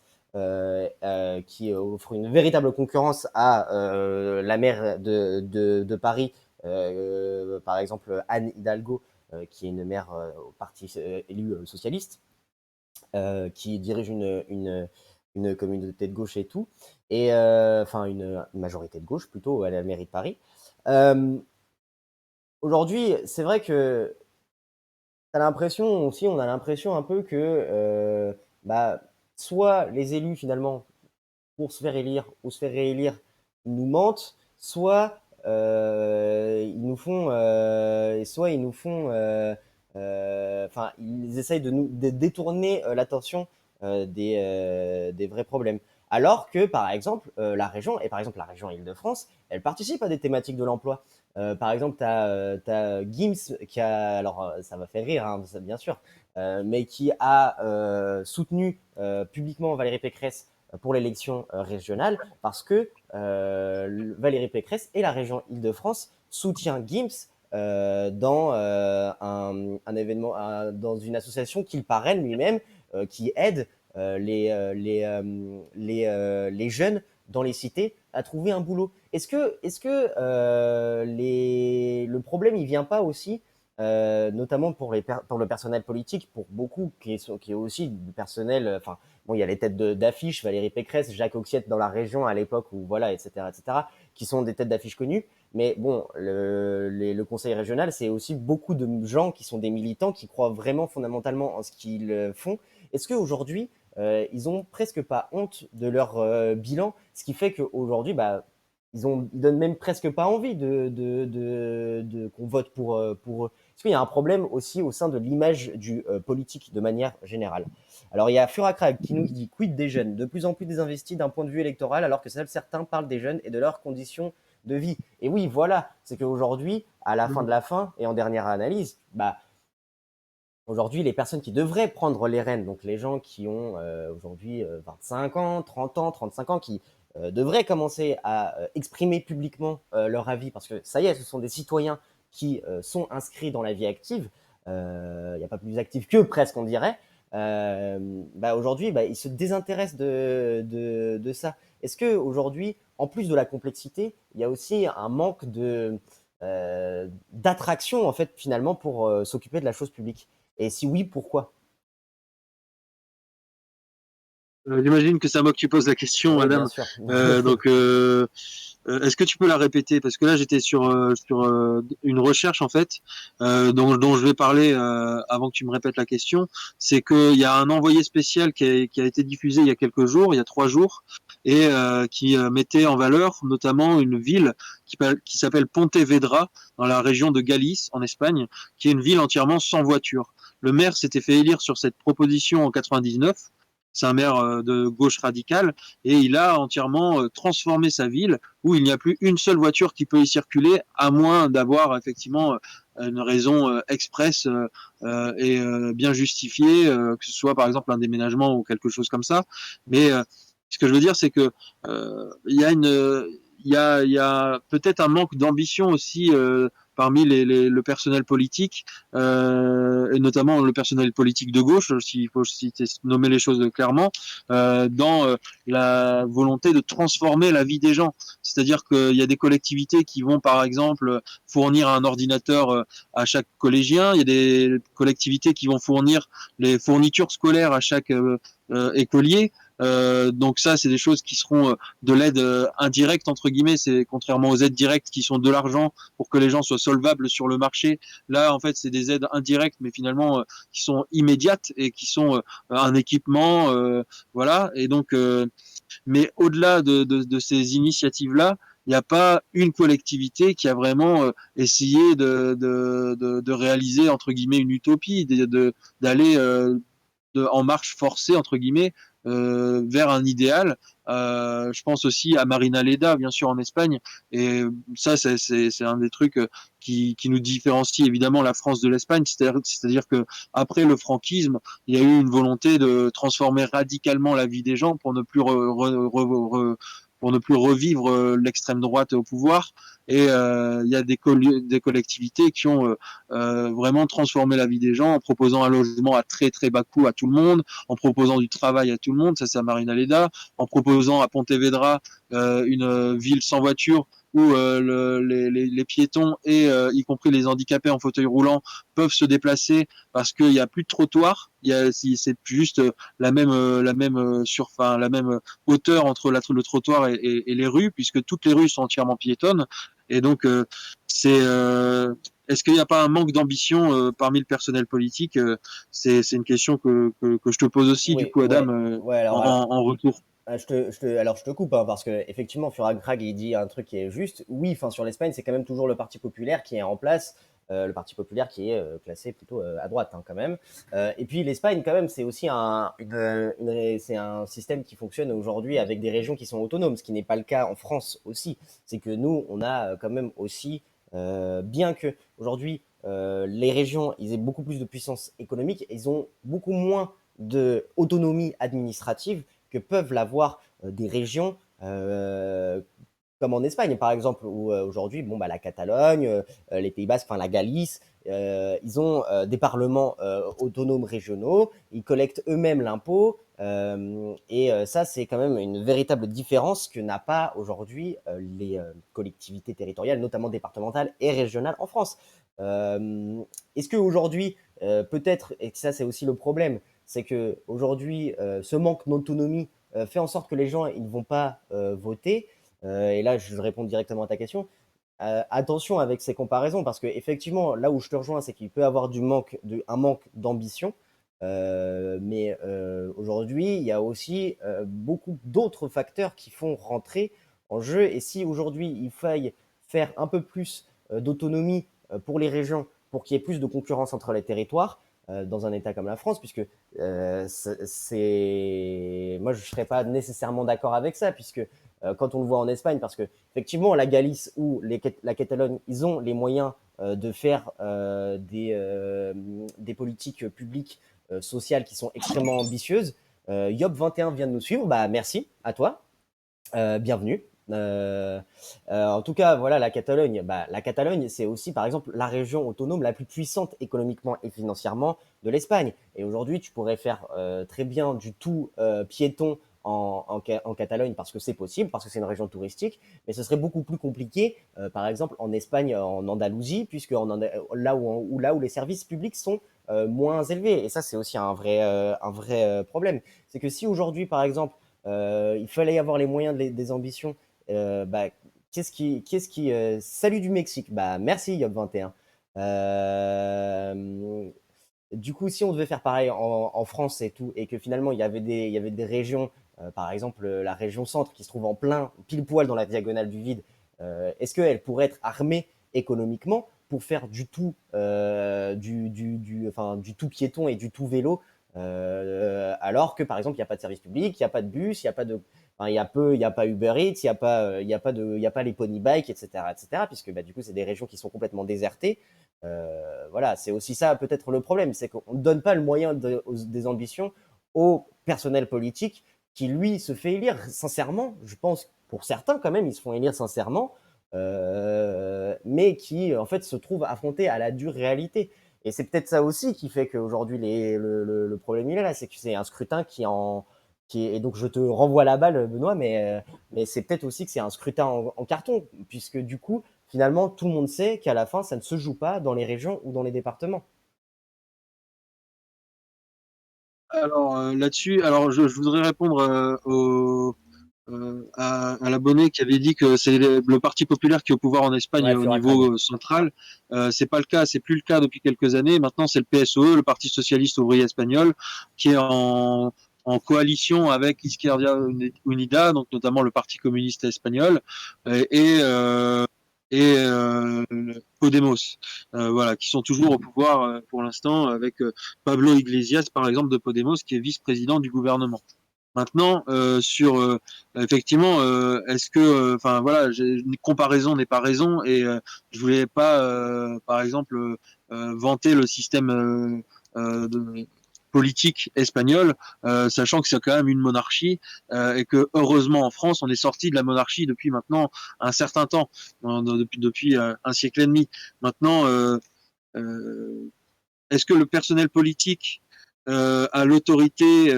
qui offre une véritable concurrence à la maire de Paris, par exemple Anne Hidalgo, qui est une maire au parti élu socialiste, qui dirige une communauté de gauche et tout, et enfin une majorité de gauche plutôt à la mairie de Paris. Euh, Aujourd'hui, c'est vrai que t'as l'impression aussi, on a l'impression un peu que bah, soit les élus finalement pour se faire élire ou se faire réélire nous mentent, soit ils nous font, enfin, ils essayent de détourner l'attention des vrais problèmes. Alors que, par exemple, la région, et par exemple la région Île-de-France, elle participe à des thématiques de l'emploi. Par exemple, t'as Gims qui a, alors ça va faire rire, hein, bien sûr, mais qui a soutenu publiquement Valérie Pécresse pour l'élection régionale parce que Valérie Pécresse et la région Île-de-France soutient Gims dans un événement, dans une association qu'il parraine lui-même, qui aide les jeunes dans les cités à trouver un boulot. Est-ce que le problème il vient pas aussi notamment pour le personnel politique, pour beaucoup qui est aussi du personnel, enfin bon, il y a les têtes d'affiche, Valérie Pécresse, Jacques Oxiette dans la région à l'époque où voilà, etc., qui sont des têtes d'affiche connues. Mais bon, le conseil régional, c'est aussi beaucoup de gens qui sont des militants qui croient vraiment fondamentalement en ce qu'ils font. Est-ce qu'aujourd'hui, ils ont presque pas honte de leur bilan, ce qui fait qu'aujourd'hui, bah, ils donnent même presque pas envie qu'on vote pour eux. Est-ce qu'il y a un problème aussi au sein de l'image du politique de manière générale? Alors il y a Furacrag qui nous dit quid des jeunes, de plus en plus désinvestis d'un point de vue électoral, alors que seuls certains parlent des jeunes et de leurs conditions de vie. Et oui, voilà, c'est qu'aujourd'hui, à la fin de la fin, et en dernière analyse, bah, aujourd'hui, les personnes qui devraient prendre les rênes, donc les gens qui ont aujourd'hui 25 ans, 30 ans, 35 ans, qui devraient commencer à exprimer publiquement leur avis, parce que ça y est, ce sont des citoyens qui sont inscrits dans la vie active. Il n'y a pas plus actif qu'eux, presque, on dirait. Bah aujourd'hui, bah, ils se désintéressent de ça. Est-ce que aujourd'hui, en plus de la complexité, il y a aussi un manque d'attraction en fait finalement pour s'occuper de la chose publique? Et si oui, pourquoi? J'imagine que c'est à moi que tu poses la question, Oui, bien madame. sûr. Donc, est-ce que tu peux la répéter? Parce que là, j'étais sur une recherche en fait, dont je vais parler avant que tu me répètes la question. C'est qu'il y a un envoyé spécial qui a été diffusé il y a quelques jours, il y a 3 jours, et qui mettait en valeur notamment une ville qui s'appelle Pontevedra dans la région de Galice en Espagne, qui est une ville entièrement sans voiture. Le maire s'était fait élire sur cette proposition en 99. C'est un maire de gauche radicale et il a entièrement transformé sa ville où il n'y a plus une seule voiture qui peut y circuler à moins d'avoir effectivement une raison expresse et bien justifiée, que ce soit par exemple un déménagement ou quelque chose comme ça. Mais ce que je veux dire, c'est que il y a il y a peut-être un manque d'ambition aussi parmi le personnel politique, et notamment le personnel politique de gauche, s'il faut nommer les choses clairement, dans la volonté de transformer la vie des gens. C'est-à-dire qu'il y a des collectivités qui vont, par exemple, fournir un ordinateur à chaque collégien. Il y a des collectivités qui vont fournir les fournitures scolaires à chaque écolier. Donc ça, c'est des choses qui seront de l'aide indirecte entre guillemets. C'est contrairement aux aides directes qui sont de l'argent pour que les gens soient solvables sur le marché. Là, en fait, c'est des aides indirectes, mais finalement qui sont immédiates et qui sont un équipement, voilà. Et donc, mais au-delà de ces initiatives-là, il n'y a pas une collectivité qui a vraiment essayé de réaliser entre guillemets une utopie, d'aller en marche forcée entre guillemets vers un idéal. Je pense aussi à Marina Leda, bien sûr en Espagne, et ça c'est un des trucs qui nous différencie évidemment la France de l'Espagne, c'est-à-dire que après le franquisme, il y a eu une volonté de transformer radicalement la vie des gens pour ne plus pour ne plus revivre l'extrême droite au pouvoir. Et il y a des collectivités qui ont vraiment transformé la vie des gens en proposant un logement à très très bas coût à tout le monde, en proposant du travail à tout le monde, ça c'est à Marina Leda, en proposant à Pontevedra une ville sans voiture où les piétons et y compris les handicapés en fauteuil roulant peuvent se déplacer parce qu'il n'y a plus de trottoir, c'est juste la même hauteur entre le trottoir et les rues puisque toutes les rues sont entièrement piétonnes. Et donc c'est est-ce qu'il n'y a pas un manque d'ambition parmi le personnel politique? C'est une question que je te pose aussi, du Oui, coup, Adam, ouais, ouais. en retour. Alors je te coupe hein, parce que effectivement, Furagrag il dit un truc qui est juste. Oui, enfin sur l'Espagne, c'est quand même toujours le Parti populaire qui est en place, le Parti populaire qui est classé plutôt à droite hein, quand même. Et puis l'Espagne quand même, c'est aussi c'est un système qui fonctionne aujourd'hui avec des régions qui sont autonomes, ce qui n'est pas le cas en France aussi. C'est que nous, on a quand même aussi, bien que aujourd'hui les régions, ils aient beaucoup plus de puissance économique, ils ont beaucoup moins de autonomie administrative que peuvent l'avoir des régions comme en Espagne, par exemple, où aujourd'hui, bon, bah, la Catalogne, les Pays Basques, enfin la Galice, ils ont des parlements autonomes régionaux, ils collectent eux-mêmes l'impôt, et ça, c'est quand même une véritable différence que n'a pas aujourd'hui les collectivités territoriales, notamment départementales et régionales en France. Est-ce qu'aujourd'hui, peut-être, et ça c'est aussi le problème, c'est que aujourd'hui, ce manque d'autonomie fait en sorte que les gens ils ne vont pas voter. Et là, je réponds directement à ta question. Attention avec ces comparaisons parce que effectivement, là où je te rejoins, c'est qu'il peut y avoir un manque d'ambition. Mais aujourd'hui, il y a aussi beaucoup d'autres facteurs qui font rentrer en jeu. Et si aujourd'hui il faille faire un peu plus d'autonomie pour les régions, pour qu'il y ait plus de concurrence entre les territoires, dans un État comme la France, puisque moi je ne serais pas nécessairement d'accord avec ça, puisque quand on le voit en Espagne, parce que effectivement la Galice ou la Catalogne, ils ont les moyens de faire des politiques publiques sociales qui sont extrêmement ambitieuses. Yop 21 vient de nous suivre, bah merci à toi, bienvenue. En tout cas, voilà, la Catalogne, c'est aussi, par exemple, la région autonome la plus puissante économiquement et financièrement de l'Espagne. Et aujourd'hui, tu pourrais faire très bien du tout piéton en Catalogne parce que c'est possible, parce que c'est une région touristique, mais ce serait beaucoup plus compliqué, par exemple, en Espagne, en Andalousie, puisque là où les services publics sont moins élevés. Et ça, c'est aussi un vrai problème. C'est que si aujourd'hui, par exemple, il fallait avoir les moyens des ambitions bah, salut du Mexique. Bah, merci, Yop 21. Du coup, si on devait faire pareil en France et tout, et que finalement il y avait des régions, par exemple la région centre qui se trouve en plein, pile poil dans la diagonale du vide, est-ce qu'elle pourrait être armée économiquement pour faire du tout, enfin, du tout piéton et du tout vélo, alors que par exemple il n'y a pas de service public, il n'y a pas de bus, il n'y a pas de, enfin, il y a pas Uber Eats, il y a pas les pony bikes, etc., puisque bah, du coup c'est des régions qui sont complètement désertées. Voilà, c'est aussi ça peut-être le problème, c'est qu'on ne donne pas le moyen des ambitions au personnel politique qui lui se fait élire. Sincèrement, je pense pour certains quand même, ils se font élire sincèrement, mais qui en fait se trouvent affrontés à la dure réalité. Et c'est peut-être ça aussi qui fait qu'aujourd'hui le problème il est là, c'est que c'est un scrutin qui est, et donc je te renvoie la balle, Benoît, mais c'est peut-être aussi que c'est un scrutin en carton, puisque du coup, finalement, tout le monde sait qu'à la fin, ça ne se joue pas dans les régions ou dans les départements. Alors là-dessus, alors je voudrais répondre à l'abonné qui avait dit que c'est le Parti populaire qui est au pouvoir en Espagne Ouais, au Furakrag. niveau central. C'est pas le cas, c'est plus le cas depuis quelques années. Maintenant, c'est le PSOE, le Parti socialiste ouvrier espagnol, qui est en coalition avec Izquierda Unida, donc notamment le Parti communiste espagnol, et Podemos, voilà, qui sont toujours au pouvoir pour l'instant, avec Pablo Iglesias, par exemple, de Podemos, qui est vice-président du gouvernement. Maintenant, effectivement, est-ce que, enfin voilà, une comparaison n'est pas raison et je voulais pas, par exemple, vanter le système politique espagnol, sachant que c'est quand même une monarchie et que heureusement en France, on est sorti de la monarchie depuis maintenant un certain temps, depuis un siècle et demi. Maintenant, euh, est-ce que le personnel politique a l'autorité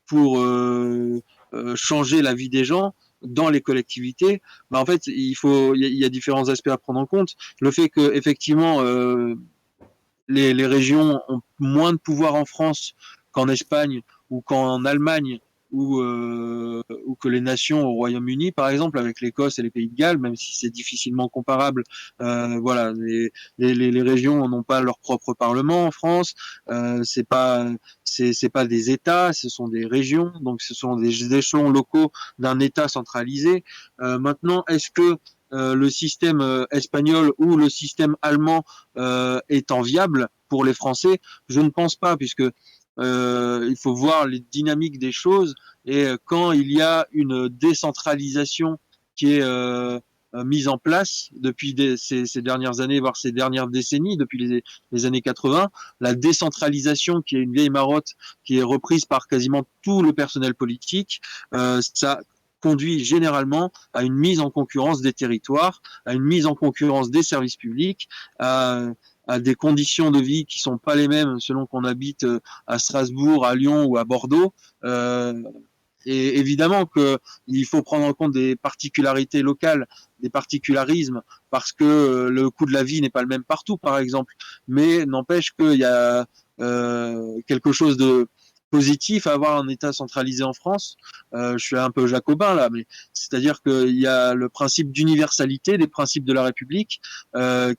pour changer la vie des gens dans les collectivités? En fait, il y a différents aspects à prendre en compte. Le fait que effectivement les régions ont moins de pouvoir en France qu'en Espagne ou qu'en Allemagne ou que les nations au Royaume-Uni, par exemple, avec l'Écosse et les Pays de Galles, même si c'est difficilement comparable. Voilà, les régions n'ont pas leur propre parlement en France. C'est pas des États, ce sont des régions, donc ce sont des échelons locaux d'un État centralisé. Maintenant, est-ce que le système espagnol ou le système allemand étant viable pour les Français? Je ne pense pas, puisque il faut voir les dynamiques des choses et quand il y a une décentralisation qui est mise en place depuis ces dernières années, voire ces dernières décennies, depuis les années 80, la décentralisation qui est une vieille marotte qui est reprise par quasiment tout le personnel politique, ça conduit généralement à une mise en concurrence des territoires, à une mise en concurrence des services publics, à des conditions de vie qui sont pas les mêmes selon qu'on habite à Strasbourg, à Lyon ou à Bordeaux. Euh, et évidemment qu'il faut prendre en compte des particularités locales, des particularismes, parce que le coût de la vie n'est pas le même partout, par exemple. Mais n'empêche qu'il y a quelque chose de positif à avoir un État centralisé en France. Je suis un peu jacobin là, mais c'est-à-dire qu'il y a le principe d'universalité des principes de la République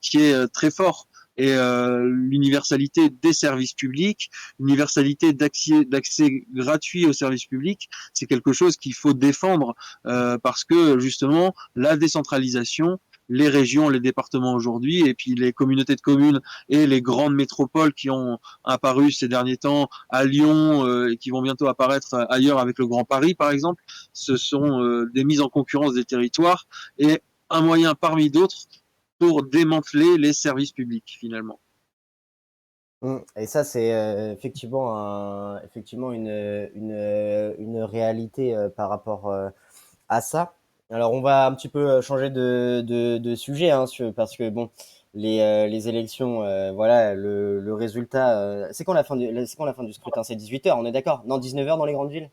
qui est très fort et l'universalité des services publics, l'universalité d'accès gratuit aux services publics, c'est quelque chose qu'il faut défendre parce que justement la décentralisation, les régions, les départements aujourd'hui, et puis les communautés de communes et les grandes métropoles qui ont apparu ces derniers temps à Lyon et qui vont bientôt apparaître ailleurs avec le Grand Paris, par exemple, ce sont des mises en concurrence des territoires et un moyen parmi d'autres pour démanteler les services publics finalement. Et ça, c'est effectivement, effectivement une réalité par rapport à ça. Alors, on va un petit peu changer de sujet, hein, parce que bon, les élections, voilà, le résultat, c'est quand la fin du scrutin? C'est 18 heures, on est d'accord? Non, 19 heures dans les grandes villes?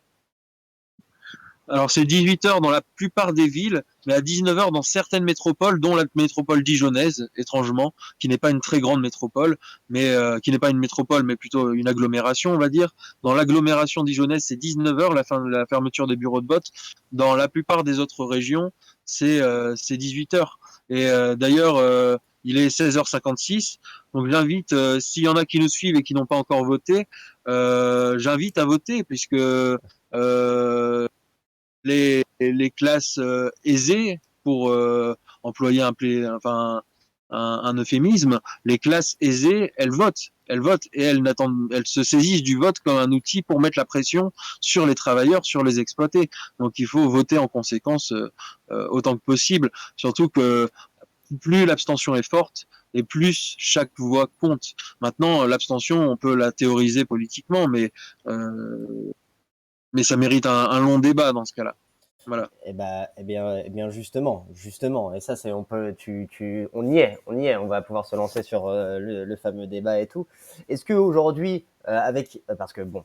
Alors c'est 18 heures dans la plupart des villes, mais à 19 heures dans certaines métropoles, dont la métropole dijonnaise, étrangement, qui n'est pas une très grande métropole, mais qui n'est pas une métropole, mais plutôt une agglomération, on va dire. Dans l'agglomération dijonnaise, c'est 19 heures, la fermeture des bureaux de vote. Dans la plupart des autres régions, c'est 18 heures. Et d'ailleurs, il est 16h56, donc j'invite, s'il y en a qui nous suivent et qui n'ont pas encore voté, j'invite à voter, puisque les classes aisées, pour employer un euphémisme, les classes aisées, elles votent et elles se saisissent du vote comme un outil pour mettre la pression sur les travailleurs, sur les exploités. Donc il faut voter en conséquence autant que possible, surtout que plus l'abstention est forte et plus chaque voix compte. Maintenant, l'abstention, on peut la théoriser politiquement, mais ça mérite un long débat dans ce cas-là. Voilà. Eh bien, justement, et ça, c'est, on peut, on y est, on va pouvoir se lancer sur le fameux débat et tout. Est-ce que aujourd'hui, parce que bon,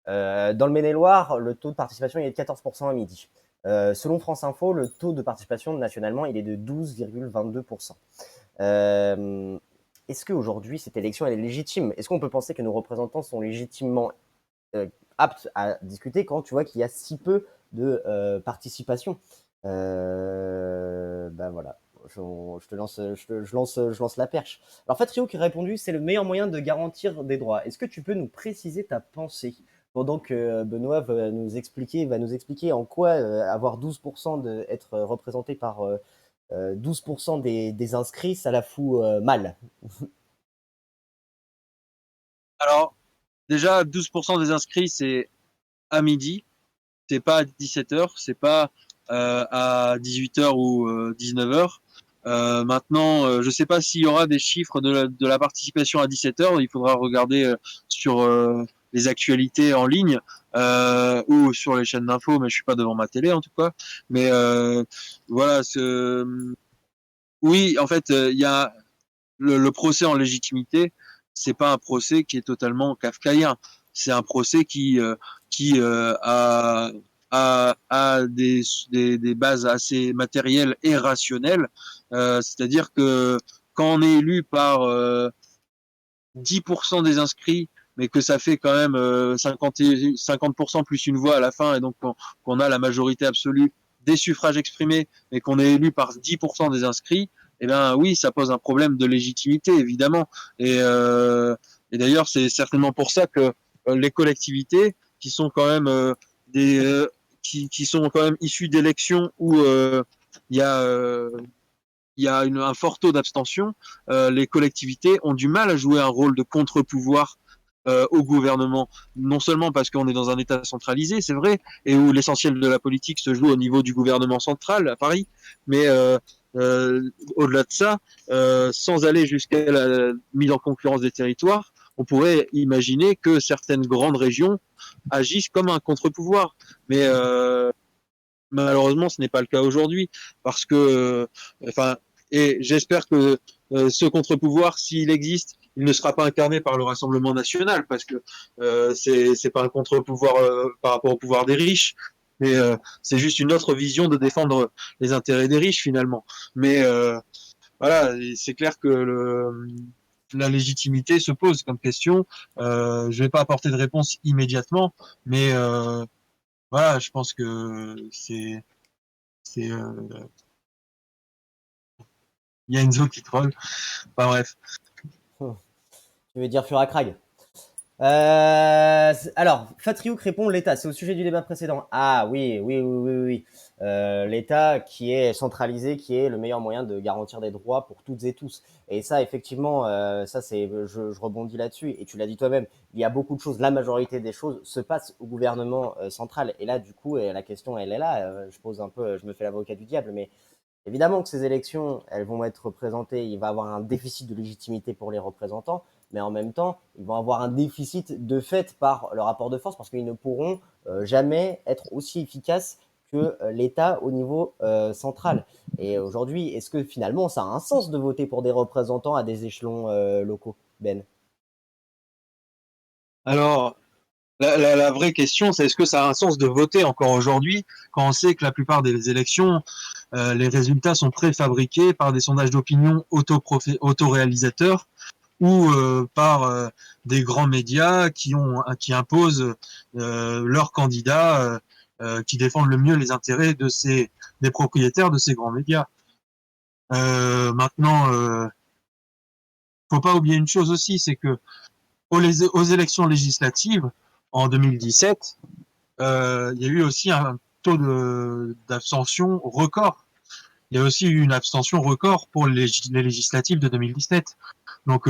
dans le Maine-et-Loire, le taux de participation il est de 14% à midi. Selon France Info, le taux de participation nationalement, il est de 12,22%. Euh, Est-ce qu'aujourd'hui, cette élection, elle est légitime? Est-ce qu'on peut penser que nos représentants sont légitimement euh, apte à discuter quand tu vois qu'il y a si peu de participation. Ben voilà, te lance, je lance la perche. Alors Fatrio qui a répondu, c'est le meilleur moyen de garantir des droits. Est-ce que tu peux nous préciser ta pensée pendant que Benoît va nous expliquer en quoi avoir 12% de être représenté par 12% des inscrits, ça la fout mal. Alors, déjà, 12% des inscrits, c'est à midi. C'est pas à 17h, c'est pas à 18h ou 19h. Maintenant, je sais pas s'il y aura des chiffres de la participation à 17h. Il faudra regarder sur les actualités en ligne ou sur les chaînes d'infos, mais je suis pas devant ma télé en tout cas. Mais voilà, oui, en fait, il y a le procès en légitimité. C'est pas un procès qui est totalement kafkaïen. C'est un procès qui a des bases assez matérielles et rationnelles. C'est-à-dire que quand on est élu par 10% des inscrits, mais que ça fait quand même 50% plus une voix à la fin, et donc qu'on a la majorité absolue des suffrages exprimés, mais qu'on est élu par 10% des inscrits, eh bien oui, ça pose un problème de légitimité, évidemment. Et d'ailleurs, c'est certainement pour ça que les collectivités, qui sont quand même des qui sont quand même issues d'élections où il y a un fort taux d'abstention, les collectivités ont du mal à jouer un rôle de contre-pouvoir au gouvernement, non seulement parce qu'on est dans un État centralisé, c'est vrai, et où l'essentiel de la politique se joue au niveau du gouvernement central à Paris, mais au-delà de ça, sans aller jusqu'à la mise en concurrence des territoires, on pourrait imaginer que certaines grandes régions agissent comme un contre-pouvoir. Mais malheureusement, ce n'est pas le cas aujourd'hui, parce que, enfin, et j'espère que ce contre-pouvoir, s'il existe, il ne sera pas incarné par le Rassemblement national, parce que c'est pas un contre-pouvoir par rapport au pouvoir des riches, mais c'est juste une autre vision de défendre les intérêts des riches finalement. Mais voilà, c'est clair que la légitimité se pose comme question. Je vais pas apporter de réponse immédiatement, mais voilà, je pense que c'est il y a une zone qui troll. Enfin bref. Tu veux dire Furacrag? Alors, Fatriouk répond l'État. C'est au sujet du débat précédent. Ah oui, oui, oui, oui, oui. L'État qui est centralisé, qui est le meilleur moyen de garantir des droits pour toutes et tous. Et ça, effectivement, ça c'est, je rebondis là-dessus. Et tu l'as dit toi-même. Il y a beaucoup de choses. La majorité des choses se passent au gouvernement central. Et là, du coup, la question, elle est là. Je pose un peu, je me fais l'avocat du diable, mais évidemment que ces élections, elles vont être représentées, il va y avoir un déficit de légitimité pour les représentants, mais en même temps, ils vont avoir un déficit de fait par le rapport de force parce qu'ils ne pourront jamais être aussi efficaces que l'État au niveau central. Et aujourd'hui, est-ce que finalement, ça a un sens de voter pour des représentants à des échelons locaux, Ben? Alors, la vraie question, c'est est-ce que ça a un sens de voter encore aujourd'hui quand on sait que la plupart des élections, les résultats sont préfabriqués par des sondages d'opinion autoréalisateurs ou par des grands médias qui imposent leurs candidats qui défendent le mieux les intérêts des propriétaires de ces grands médias. Maintenant, faut pas oublier une chose aussi, c'est que aux élections législatives en 2017, il y a eu aussi un taux d'abstention record. Il y a aussi eu une abstention record pour les législatives de 2017. Donc,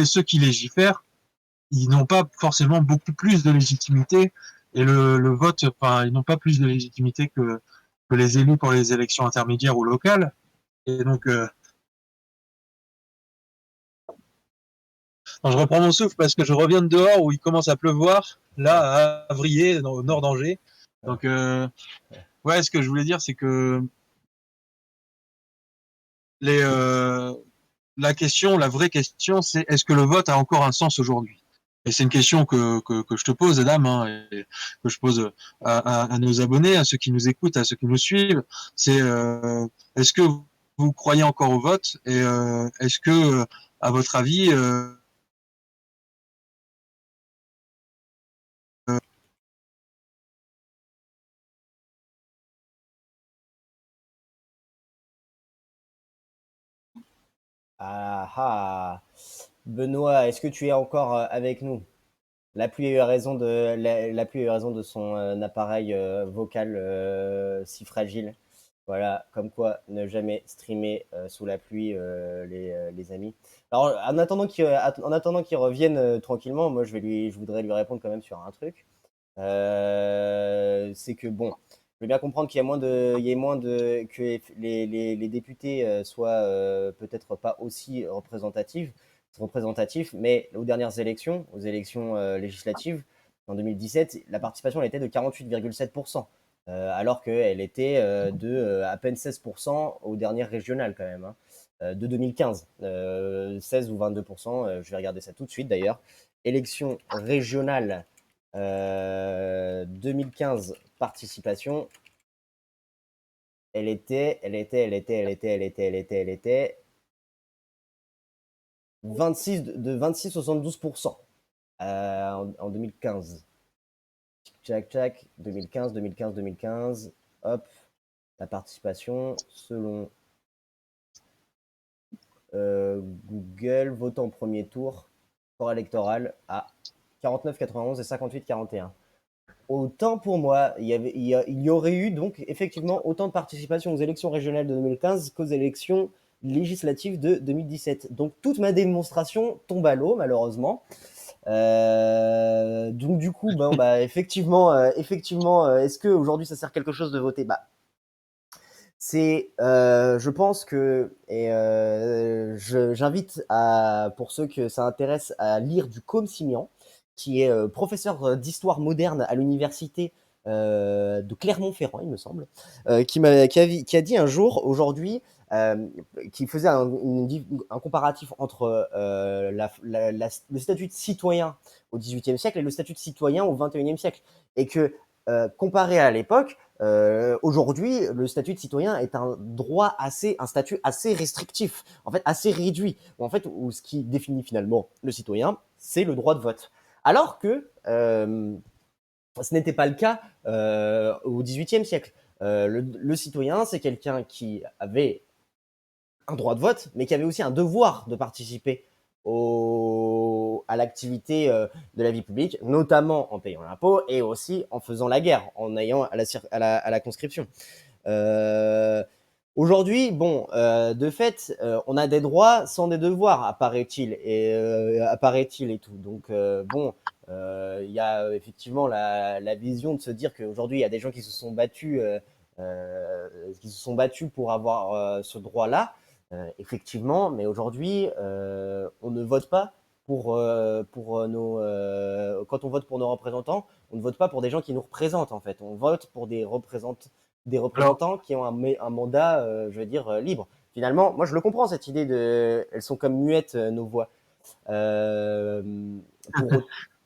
ceux qui légifèrent, ils n'ont pas forcément beaucoup plus de légitimité et le vote, enfin, ils n'ont pas plus de légitimité que les élus pour les élections intermédiaires ou locales. Et donc, je reprends mon souffle parce que je reviens de dehors où il commence à pleuvoir, là, à Avrier, au nord d'Angers. Donc, Ouais, ce que je voulais dire, c'est que les, la question, la vraie question, c'est est-ce que le vote a encore un sens aujourd'hui? Et c'est une question que je te pose, Adam, hein, et que je pose à nos abonnés, à ceux qui nous écoutent, à ceux qui nous suivent. C'est est-ce que vous croyez encore au vote et est-ce que, à votre avis, Ah ah. Benoît, est-ce que tu es encore avec nous? La pluie a eu raison la pluie a eu raison de son appareil vocal si fragile. Voilà, comme quoi ne jamais streamer sous la pluie, les amis. Alors, en attendant qu'il revienne tranquillement, moi je voudrais lui répondre quand même sur un truc. C'est que bon, je veux bien comprendre il y ait moins de, que les députés soient peut-être pas aussi représentatifs, mais aux élections législatives, en 2017, la participation elle était de 48,7%, alors qu'elle était de à peine 16% aux dernières régionales quand même, hein, de 2015, 16 ou 22%, je vais regarder ça tout de suite d'ailleurs. Élections régionales 2015, participation, elle était 26 72% en 2015. Tchac, tchac, 2015, hop, la participation selon Google, votant au premier tour, corps électoral à 49,91 et 58,41. Autant pour moi, il y aurait eu donc effectivement autant de participation aux élections régionales de 2015 qu'aux élections législatives de 2017. Donc toute ma démonstration tombe à l'eau, malheureusement. Donc du coup, ben, bah, effectivement, est-ce que aujourd'hui ça sert quelque chose de voter? Bah, je pense que, et j'invite pour ceux que ça intéresse à lire du Côme Simian, qui est professeur d'histoire moderne à l'université de Clermont-Ferrand, il me semble, qui a dit un jour, aujourd'hui, euh, qui faisait un comparatif entre le statut de citoyen au XVIIIe siècle et le statut de citoyen au XXIe siècle. Et que, comparé à l'époque, aujourd'hui, le statut de citoyen est un statut assez restrictif, en fait assez réduit. En fait, où ce qui définit finalement le citoyen, c'est le droit de vote. Alors que ce n'était pas le cas au XVIIIe siècle. Le citoyen, c'est quelqu'un qui avait un droit de vote, mais qui avait aussi un devoir de participer à l'activité de la vie publique, notamment en payant l'impôt et aussi en faisant la guerre, en ayant à la conscription. Euh, Aujourd'hui, bon, de fait, on a des droits sans des devoirs, apparaît-il et tout. Donc, bon, il y a effectivement la vision de se dire qu'aujourd'hui, il y a des gens qui se sont battus pour avoir ce droit-là, effectivement, mais aujourd'hui, on ne vote pas quand on vote pour nos représentants, on ne vote pas pour des gens qui nous représentent en fait. On vote pour des alors, représentants qui ont un mandat, je veux dire, libre. Finalement, moi je le comprends cette idée elles sont comme muettes nos voix. Euh,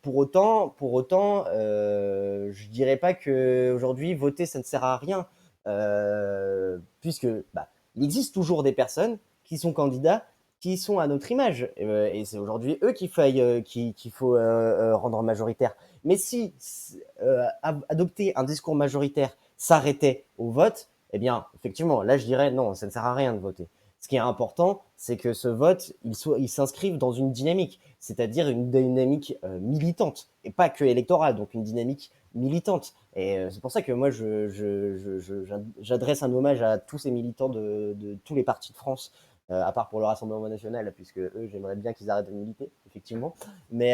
pour, pour autant, je dirais pas que aujourd'hui voter ça ne sert à rien, puisque bah, il existe toujours des personnes qui sont candidats, qui sont à notre image, et c'est aujourd'hui eux qu'il faut rendre majoritaire. Mais si adopter un discours majoritaire s'arrêtait au vote, eh bien, effectivement, là je dirais non, ça ne sert à rien de voter. Ce qui est important, c'est que ce vote, il s'inscrive dans une dynamique, c'est-à-dire une dynamique militante, et pas que électorale, donc une dynamique militante. Et c'est pour ça que moi, j'adresse un hommage à tous ces militants de tous les partis de France, à part pour le Rassemblement national, puisque eux, j'aimerais bien qu'ils arrêtent de militer, effectivement. Mais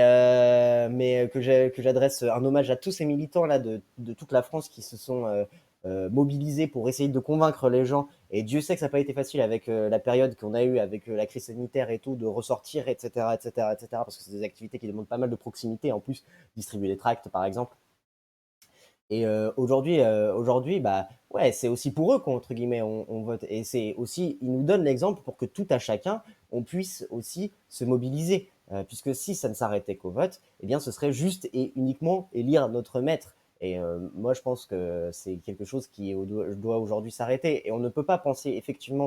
que j'adresse un hommage à tous ces militants là de toute la France qui se sont mobilisés pour essayer de convaincre les gens. Et Dieu sait que ça n'a pas été facile avec la période qu'on a eue, avec la crise sanitaire et tout, de ressortir, etc., etc., etc., parce que c'est des activités qui demandent pas mal de proximité, en plus, distribuer des tracts, par exemple. Et aujourd'hui, bah ouais, c'est aussi pour eux qu'entre guillemets on vote. Et c'est aussi, ils nous donnent l'exemple pour que tout à chacun, on puisse aussi se mobiliser. Puisque si ça ne s'arrêtait qu'au vote, eh bien ce serait juste et uniquement élire notre maître. Et moi je pense que c'est quelque chose qui doit aujourd'hui s'arrêter. Et on ne peut pas penser effectivement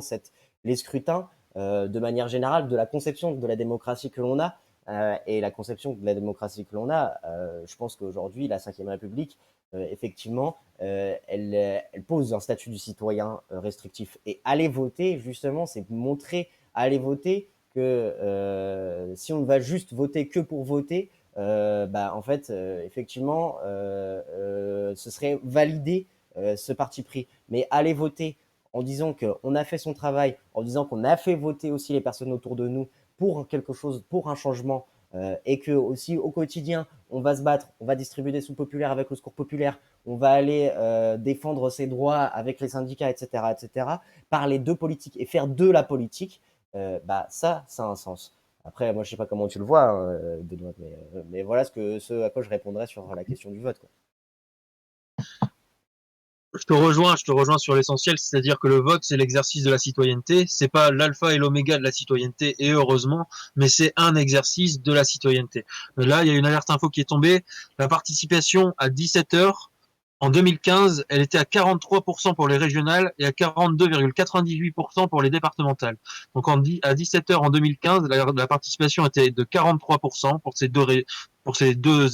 les scrutins de manière générale de la conception de la démocratie que l'on a. Et la conception de la démocratie que l'on a, je pense qu'aujourd'hui, la Ve République, effectivement, elle pose un statut du citoyen restrictif. Et aller voter, justement, c'est montrer, aller voter, que si on va juste voter que pour voter, bah, en fait, effectivement, ce serait valider ce parti pris. Mais aller voter en disant qu'on a fait son travail, en disant qu'on a fait voter aussi les personnes autour de nous pour quelque chose, pour un changement, et que aussi au quotidien, on va se battre, on va distribuer des sous populaires avec le secours populaire, on va aller défendre ses droits avec les syndicats, etc., etc., parler de politique et faire de la politique, bah ça a un sens. Après, moi, je sais pas comment tu le vois, hein, Benoît, mais voilà ce à quoi je répondrais sur la question du vote, quoi. Je te rejoins sur l'essentiel, c'est-à-dire que le vote, c'est l'exercice de la citoyenneté. C'est pas l'alpha et l'oméga de la citoyenneté, et heureusement, mais c'est un exercice de la citoyenneté. Là, il y a une alerte info qui est tombée. La participation à 17 heures, en 2015, elle était à 43% pour les régionales et à 42,98% pour les départementales. Donc à 17 heures en 2015, la participation était de 43% pour ces deux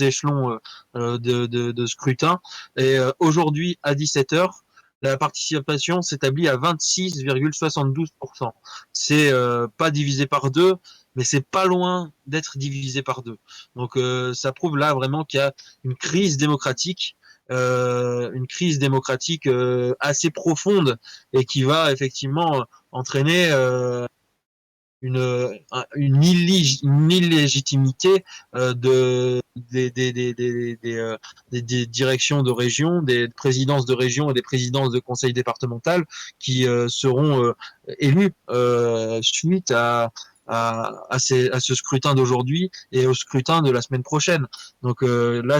échelons de scrutin. Et aujourd'hui, à 17 heures, la participation s'établit à 26,72%. C'est pas divisé par deux, mais c'est pas loin d'être divisé par deux. Donc ça prouve là vraiment qu'il y a une crise démocratique assez profonde et qui va effectivement entraîner une illégitimité des directions de région, des présidences de région et des présidences de conseil départemental qui seront élus suite à ce scrutin d'aujourd'hui et au scrutin de la semaine prochaine. Donc là,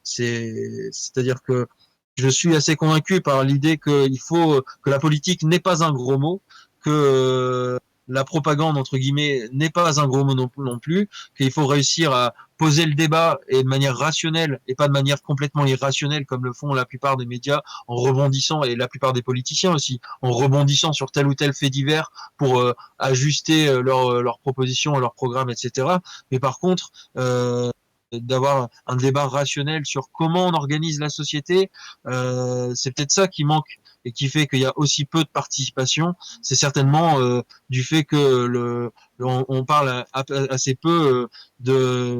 c'est-à-dire que je suis assez convaincu par l'idée qu'il faut que la politique n'est pas un gros mot, que la propagande entre guillemets n'est pas un gros mot non plus, qu'il faut réussir à poser le débat et de manière rationnelle et pas de manière complètement irrationnelle comme le font la plupart des médias en rebondissant et la plupart des politiciens aussi en rebondissant sur tel ou tel fait divers pour ajuster leurs propositions, leurs programmes, etc. Mais par contre d'avoir un débat rationnel sur comment on organise la société, c'est peut-être ça qui manque et qui fait qu'il y a aussi peu de participation. C'est certainement du fait que on parle assez peu de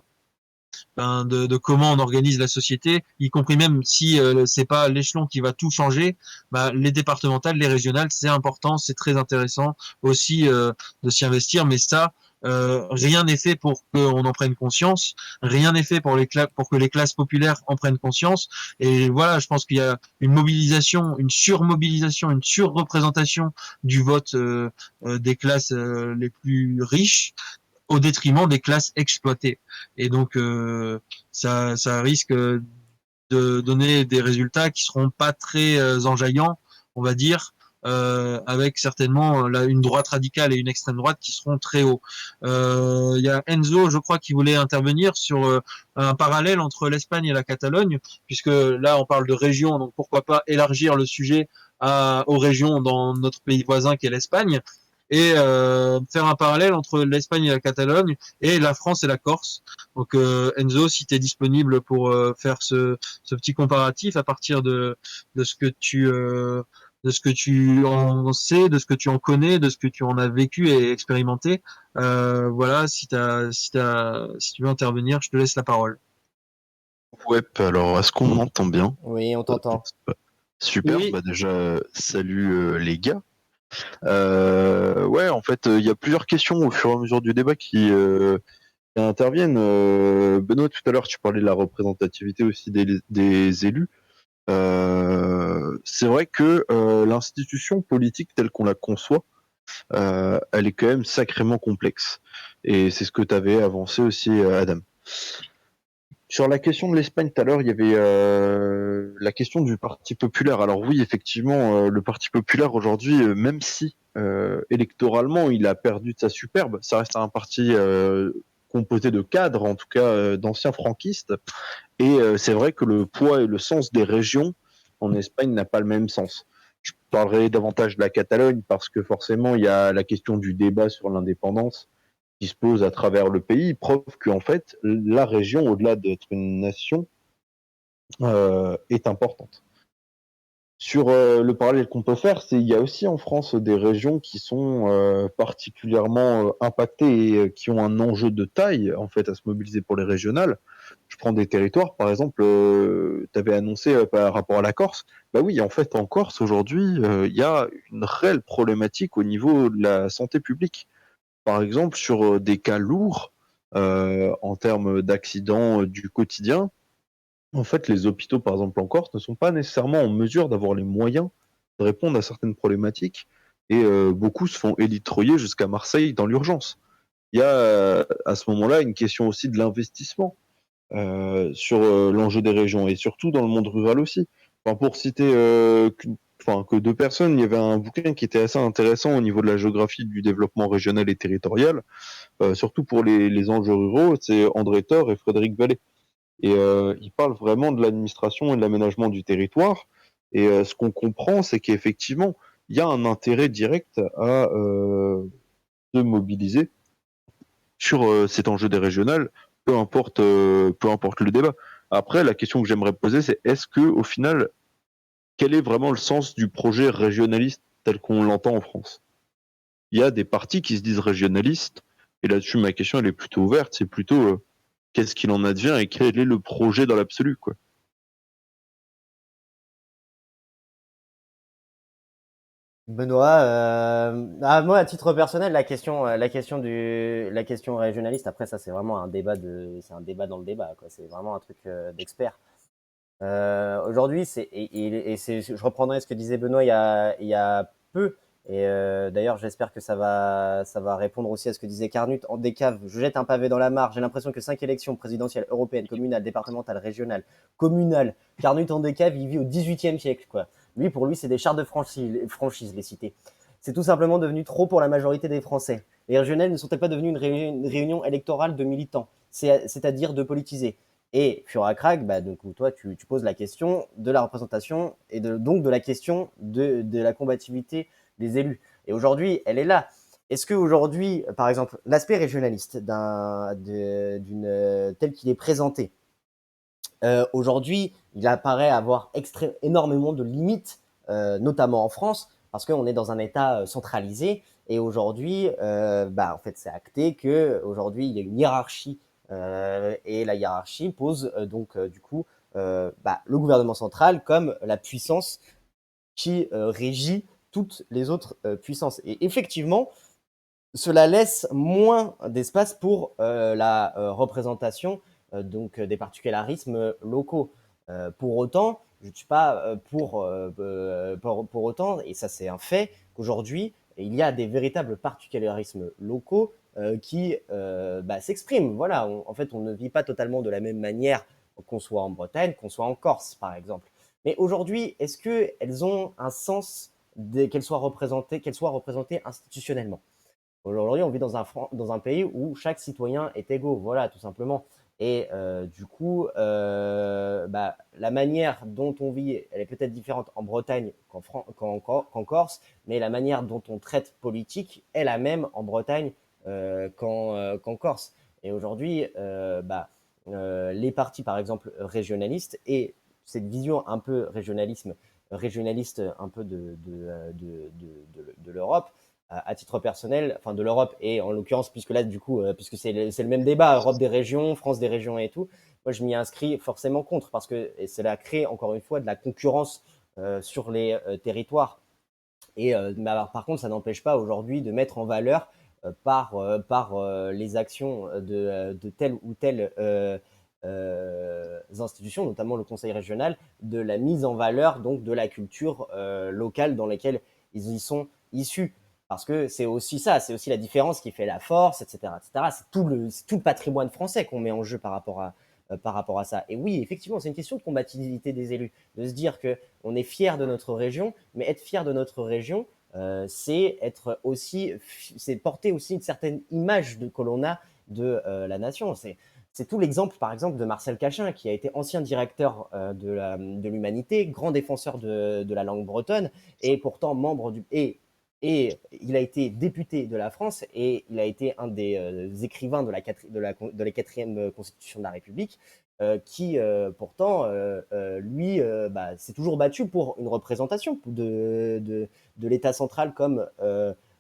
comment on organise la société, y compris même si c'est pas l'échelon qui va tout changer, bah, les départementales, les régionales, c'est important, c'est très intéressant aussi de s'y investir, mais ça, rien n'est fait pour qu'on en prenne conscience, rien n'est fait pour que les classes populaires en prennent conscience, et voilà, je pense qu'il y a une mobilisation, une surmobilisation, une surreprésentation du vote des classes les plus riches, au détriment des classes exploitées. Et donc, ça risque de donner des résultats qui seront pas très enjaillants, on va dire, avec certainement une droite radicale et une extrême droite qui seront très hauts. Il y a Enzo, je crois, qui voulait intervenir sur un parallèle entre l'Espagne et la Catalogne, puisque là, on parle de région, donc pourquoi pas élargir le sujet aux régions dans notre pays voisin qui est l'Espagne et faire un parallèle entre l'Espagne et la Catalogne et la France et la Corse. Donc Enzo, si tu es disponible pour faire ce petit comparatif à partir de ce que de ce que tu en sais, de ce que tu en connais, de ce que tu en as vécu et expérimenté. Voilà, si tu veux intervenir, je te laisse la parole. Ouais, alors est-ce qu'on m'entend bien? Oui, on t'entend. Super, Oui, bah déjà, salut les gars. Ouais, en fait, il y a plusieurs questions au fur et à mesure du débat qui interviennent. Benoît, tout à l'heure, tu parlais de la représentativité aussi des élus. C'est vrai que l'institution politique telle qu'on la conçoit, elle est quand même sacrément complexe. Et c'est ce que tu avais avancé aussi, Adam. Sur la question de l'Espagne, tout à l'heure, il y avait la question du Parti populaire. Alors oui, effectivement, le Parti populaire aujourd'hui, même si électoralement il a perdu de sa superbe, ça reste un parti composé de cadres, en tout cas d'anciens franquistes. Et c'est vrai que le poids et le sens des régions en Espagne n'a pas le même sens. Je parlerai davantage de la Catalogne parce que forcément il y a la question du débat sur l'indépendance qui se pose à travers le pays, preuve qu'en fait la région, au-delà d'être une nation, est importante. Sur le parallèle qu'on peut faire, c'est il y a aussi en France des régions qui sont particulièrement impactées et qui ont un enjeu de taille en fait à se mobiliser pour les régionales. Je prends des territoires, par exemple, tu avais annoncé par rapport à la Corse. Bah oui, en fait, en Corse aujourd'hui, il y a une réelle problématique au niveau de la santé publique. Par exemple, sur des cas lourds en termes d'accidents du quotidien, en fait, les hôpitaux, par exemple en Corse, ne sont pas nécessairement en mesure d'avoir les moyens de répondre à certaines problématiques. Et beaucoup se font élitreiller jusqu'à Marseille dans l'urgence. Il y a à ce moment-là une question aussi de l'investissement sur l'enjeu des régions et surtout dans le monde rural aussi. Enfin, pour citer que deux personnes, il y avait un bouquin qui était assez intéressant au niveau de la géographie du développement régional et territorial, surtout pour les enjeux ruraux, c'est André Thor et Frédéric Vallée. Et ils parlent vraiment de l'administration et de l'aménagement du territoire. Et ce qu'on comprend, c'est qu'effectivement, il y a un intérêt direct à se mobiliser sur cet enjeu des régionales, peu importe le débat. Après, la question que j'aimerais poser, c'est est-ce que, au final, quel est vraiment le sens du projet régionaliste tel qu'on l'entend en France? Il y a des partis qui se disent régionalistes, et là-dessus, ma question, elle est plutôt ouverte, c'est plutôt qu'est-ce qu'il en advient et quel est le projet dans l'absolu, quoi. Benoît, moi à titre personnel, la question régionaliste, après ça c'est vraiment c'est un débat dans le débat, quoi. C'est vraiment un truc d'expert. Aujourd'hui, je reprendrai ce que disait Benoît il y a peu, et d'ailleurs j'espère que ça va répondre aussi à ce que disait Carnut. En décave, je jette un pavé dans la mare. J'ai l'impression que 5 élections présidentielles, européennes, communales, départementales, régionales, communales. Carnut en décave, il vit au XVIIIe siècle, quoi. Pour lui, c'est des chartes de franchise, les cités. C'est tout simplement devenu trop pour la majorité des Français. Les régionales ne sont-elles pas devenues une réunion électorale de militants, c'est-à-dire de politisés? Et Furacrac, donc toi, tu poses la question de la représentation et donc de la question de la combativité des élus. Et aujourd'hui, elle est là. Est-ce qu'aujourd'hui, par exemple, l'aspect régionaliste tel qu'il est présenté, aujourd'hui, il apparaît avoir énormément de limites, notamment en France, parce qu'on est dans un État centralisé. Et aujourd'hui, en fait, c'est acté qu'aujourd'hui, il y a une hiérarchie. Et la hiérarchie pose du coup le gouvernement central comme la puissance qui régit toutes les autres puissances. Et effectivement, cela laisse moins d'espace pour la représentation des particularismes locaux. Pour autant, je ne suis pas pour autant, et ça c'est un fait, qu'aujourd'hui, il y a des véritables particularismes locaux qui s'expriment. Voilà, en fait, on ne vit pas totalement de la même manière qu'on soit en Bretagne, qu'on soit en Corse, par exemple. Mais aujourd'hui, est-ce qu'elles ont un sens qu'elles soient représentées institutionnellement? Aujourd'hui, on vit dans un pays où chaque citoyen est égaux, voilà, tout simplement. Et du coup, la manière dont on vit, elle est peut-être différente en Bretagne qu'en Corse, mais la manière dont on traite politique est la même en Bretagne qu'en Corse. Et aujourd'hui, les partis, par exemple, régionalistes, et cette vision un peu régionaliste un peu de l'Europe, à titre personnel, enfin de l'Europe et en l'occurrence, puisque là, du coup, puisque c'est le même débat, Europe des régions, France des régions et tout, moi je m'y inscris forcément contre parce que cela crée encore une fois de la concurrence sur les territoires. Et par contre, ça n'empêche pas aujourd'hui de mettre en valeur par les actions de telle ou telle institutions, notamment le Conseil régional, de la mise en valeur donc de la culture locale dans laquelle ils y sont issus. Parce que c'est aussi ça, c'est aussi la différence qui fait la force, etc. etc. C'est tout le patrimoine français qu'on met en jeu par rapport à ça. Et oui, effectivement, c'est une question de combativité des élus, de se dire que on est fier de notre région, mais être fier de notre région, c'est être aussi, c'est porter aussi une certaine image que l'on a de la nation. C'est tout l'exemple, par exemple, de Marcel Cachin, qui a été ancien directeur de l'Humanité, grand défenseur de la langue bretonne, et pourtant membre et il a été député de la France et il a été un des écrivains de la quatrième constitution de la République, qui pourtant, lui, s'est toujours battu pour une représentation de l'État central comme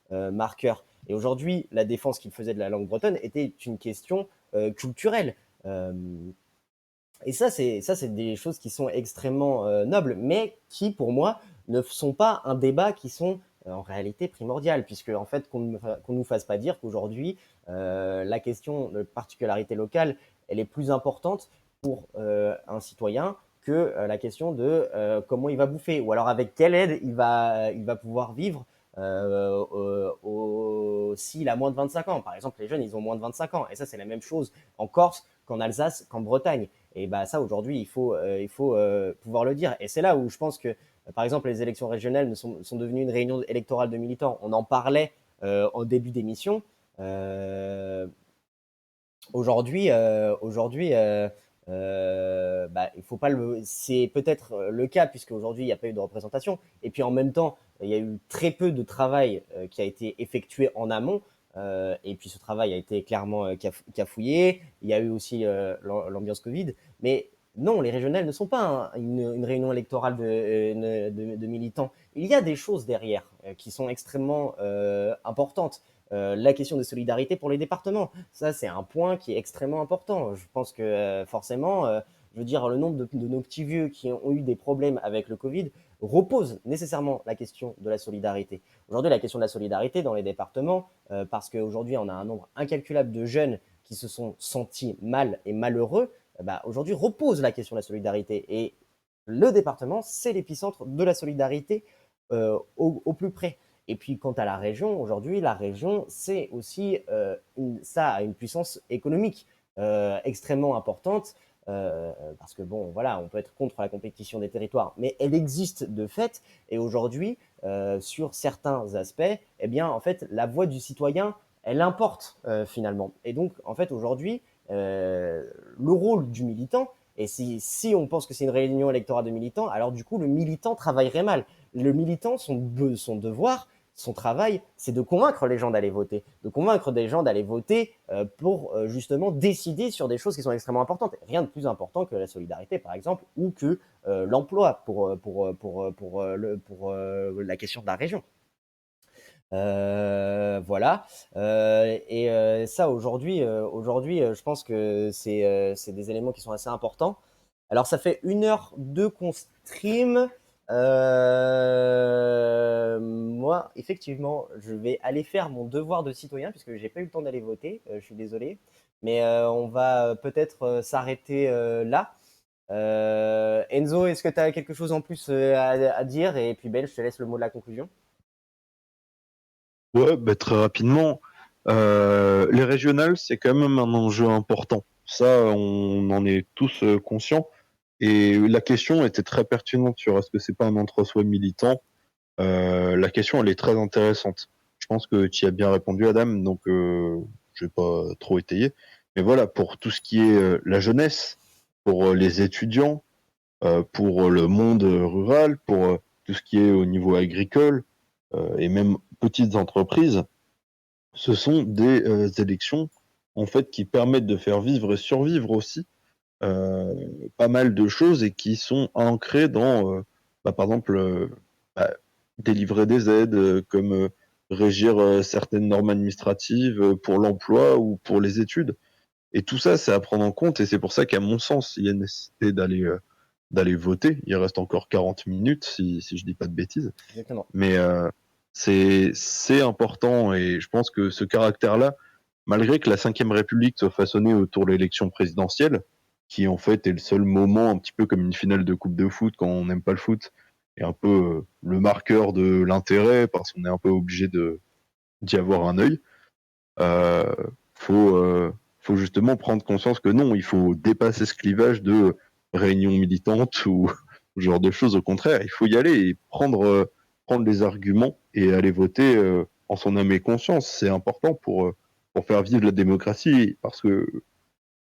marqueur. Et aujourd'hui, la défense qu'il faisait de la langue bretonne était une question culturelle. Euh, et ça, c'est des choses qui sont extrêmement nobles, mais qui, pour moi, ne sont pas un débat qui sont en réalité primordiales, puisque en fait, qu'on nous fasse pas dire qu'aujourd'hui, la question de particularité locale, elle est plus importante pour un citoyen que la question de comment il va bouffer, ou alors avec quelle aide il va pouvoir vivre s'il a moins de 25 ans. Par exemple, les jeunes, ils ont moins de 25 ans. Et ça, c'est la même chose en Corse qu'en Alsace, qu'en Bretagne. Et bah ça, aujourd'hui, il faut pouvoir le dire. Et c'est là où je pense que, par exemple, les élections régionales sont devenues une réunion électorale de militants. On en parlait en début d'émission. Euh, aujourd'hui, il faut pas le. C'est peut-être le cas puisque aujourd'hui il n'y a pas eu de représentation. Et puis en même temps, il y a eu très peu de travail qui a été effectué en amont. Et puis ce travail a été clairement cafouillé. Il y a eu aussi l'ambiance Covid. Mais non, les régionales ne sont pas une réunion électorale de militants. Il y a des choses derrière qui sont extrêmement importantes. La question de solidarité pour les départements, ça c'est un point qui est extrêmement important. Je pense que forcément, je veux dire, le nombre de nos petits vieux qui ont eu des problèmes avec le Covid repose nécessairement la question de la solidarité. Aujourd'hui, la question de la solidarité dans les départements, parce qu'aujourd'hui on a un nombre incalculable de jeunes qui se sont sentis mal et malheureux, aujourd'hui repose la question de la solidarité. Et le département, c'est l'épicentre de la solidarité au plus près. Et puis, quant à la région, aujourd'hui, la région, c'est aussi, ça a une puissance économique extrêmement importante, parce que bon, voilà, on peut être contre la compétition des territoires, mais elle existe de fait. Et aujourd'hui, sur certains aspects, eh bien, en fait, la voix du citoyen, elle importe finalement. Et donc, en fait, aujourd'hui, le rôle du militant, et si on pense que c'est une réunion électorale de militants, alors du coup, le militant travaillerait mal. Le militant, son devoir, son travail, c'est de convaincre les gens d'aller voter, de convaincre des gens d'aller voter pour justement décider sur des choses qui sont extrêmement importantes. Rien de plus important que la solidarité, par exemple, ou que l'emploi pour la question de la région. Voilà. Ça, aujourd'hui, je pense que c'est des éléments qui sont assez importants. Alors, ça fait 1 heure 2 qu'on stream. Moi, effectivement, je vais aller faire mon devoir de citoyen puisque j'ai pas eu le temps d'aller voter. Je suis désolé, mais on va peut-être s'arrêter là. Enzo, est-ce que tu as quelque chose en plus à dire? Et puis Ben, je te laisse le mot de la conclusion. Ouais, bah, très rapidement, les régionales, c'est quand même un enjeu important. Ça, on en est tous conscients. Et la question était très pertinente sur est-ce que c'est pas un entre-soi militant. La question, elle est très intéressante. Je pense que tu y as bien répondu, Adam, donc je vais pas trop étayer. Mais voilà, pour tout ce qui est la jeunesse, pour les étudiants, pour le monde rural, pour tout ce qui est au niveau agricole et même petites entreprises, ce sont des élections en fait qui permettent de faire vivre et survivre aussi pas mal de choses et qui sont ancrées dans, par exemple, bah, délivrer des aides, comme régir certaines normes administratives pour l'emploi ou pour les études. Et tout ça, c'est à prendre en compte et c'est pour ça qu'à mon sens, il y a nécessité d'aller voter. Il reste encore 40 minutes si je dis pas de bêtises. Exactement. Mais c'est important et je pense que ce caractère-là, malgré que la Ve République soit façonnée autour de l'élection présidentielle, qui en fait est le seul moment un petit peu comme une finale de coupe de foot quand on n'aime pas le foot, et un peu le marqueur de l'intérêt parce qu'on est un peu obligé de d'y avoir un œil. Euh, faut faut justement prendre conscience que non, il faut dépasser ce clivage de réunion militante ou ce genre de choses. Au contraire, il faut y aller et prendre les arguments et aller voter en son âme et conscience. C'est important pour faire vivre la démocratie parce que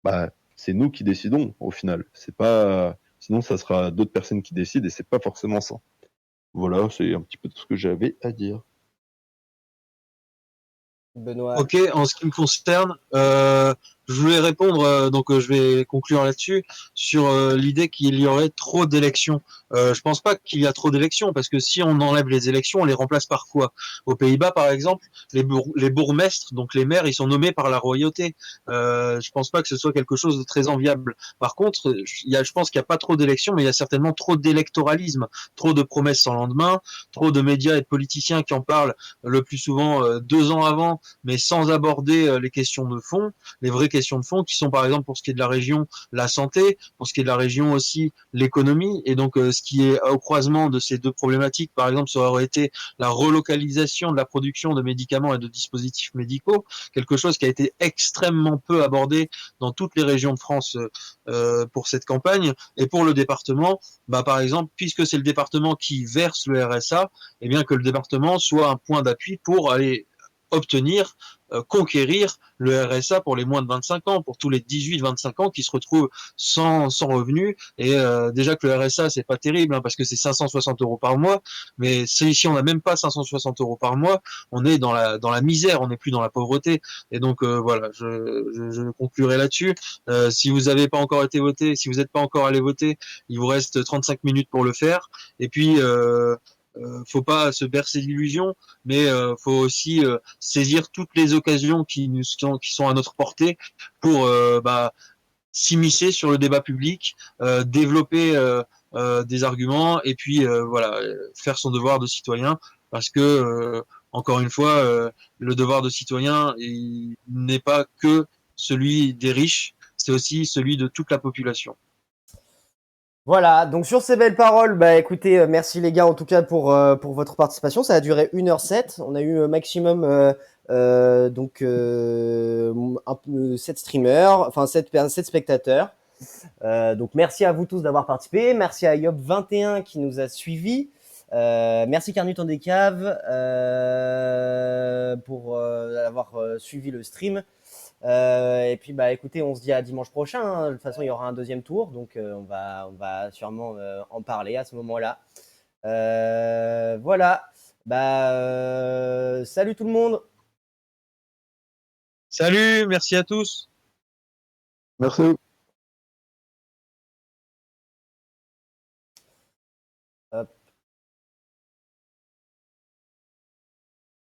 bah, c'est nous qui décidons au final. C'est pas, sinon ça sera d'autres personnes qui décident et c'est pas forcément ça. Voilà, c'est un petit peu tout ce que j'avais à dire. Benoît. Ok, en ce qui me concerne, je voulais répondre, donc je vais conclure là-dessus, sur l'idée qu'il y aurait trop d'élections. Je pense pas qu'il y a trop d'élections, parce que si on enlève les élections, on les remplace par quoi? Aux Pays-Bas, par exemple, les bourgmestres, donc les maires, ils sont nommés par la royauté. Je pense pas que ce soit quelque chose de très enviable. Par contre, je pense qu'il n'y a pas trop d'élections, mais il y a certainement trop d'électoralisme, trop de promesses sans lendemain, trop de médias et de politiciens qui en parlent le plus souvent 2 ans avant, mais sans aborder les questions de fond, les vraies questions de fond, qui sont par exemple pour ce qui est de la région, la santé, pour ce qui est de la région aussi, l'économie, et donc ce qui est au croisement de ces deux problématiques, par exemple, ça aurait été la relocalisation de la production de médicaments et de dispositifs médicaux, quelque chose qui a été extrêmement peu abordé dans toutes les régions de France pour cette campagne, et pour le département, bah, par exemple, puisque c'est le département qui verse le RSA, eh bien que le département soit un point d'appui pour aller obtenir, conquérir le RSA pour les moins de 25 ans, pour tous les 18-25 ans qui se retrouvent sans revenus. Et déjà que le RSA, c'est pas terrible, hein, parce que c'est 560 euros par mois, mais si on n'a même pas 560 euros par mois, on est dans la misère, on n'est plus dans la pauvreté. Et donc voilà, je conclurai là-dessus. Si vous n'avez pas encore été voté, si vous n'êtes pas encore allé voter, il vous reste 35 minutes pour le faire. Et puis faut pas se bercer d'illusions, mais faut aussi saisir toutes les occasions qui sont à notre portée pour s'immiscer sur le débat public, développer des arguments et puis voilà, faire son devoir de citoyen, parce que encore une fois, le devoir de citoyen il n'est pas que celui des riches, c'est aussi celui de toute la population. Voilà, donc sur ces belles paroles, bah écoutez, merci les gars en tout cas pour votre participation. Ça a duré 1h07. On a eu maximum donc 7 streamers, enfin 7 spectateurs. Donc merci à vous tous d'avoir participé. Merci à Yop21 qui nous a suivis. Merci Carnut en décave pour avoir suivi le stream. Et puis bah écoutez, on se dit à dimanche prochain, hein. De toute façon, il y aura un deuxième tour, donc on va sûrement en parler à ce moment-là. Voilà. Bah salut tout le monde. Salut, merci à tous. Merci.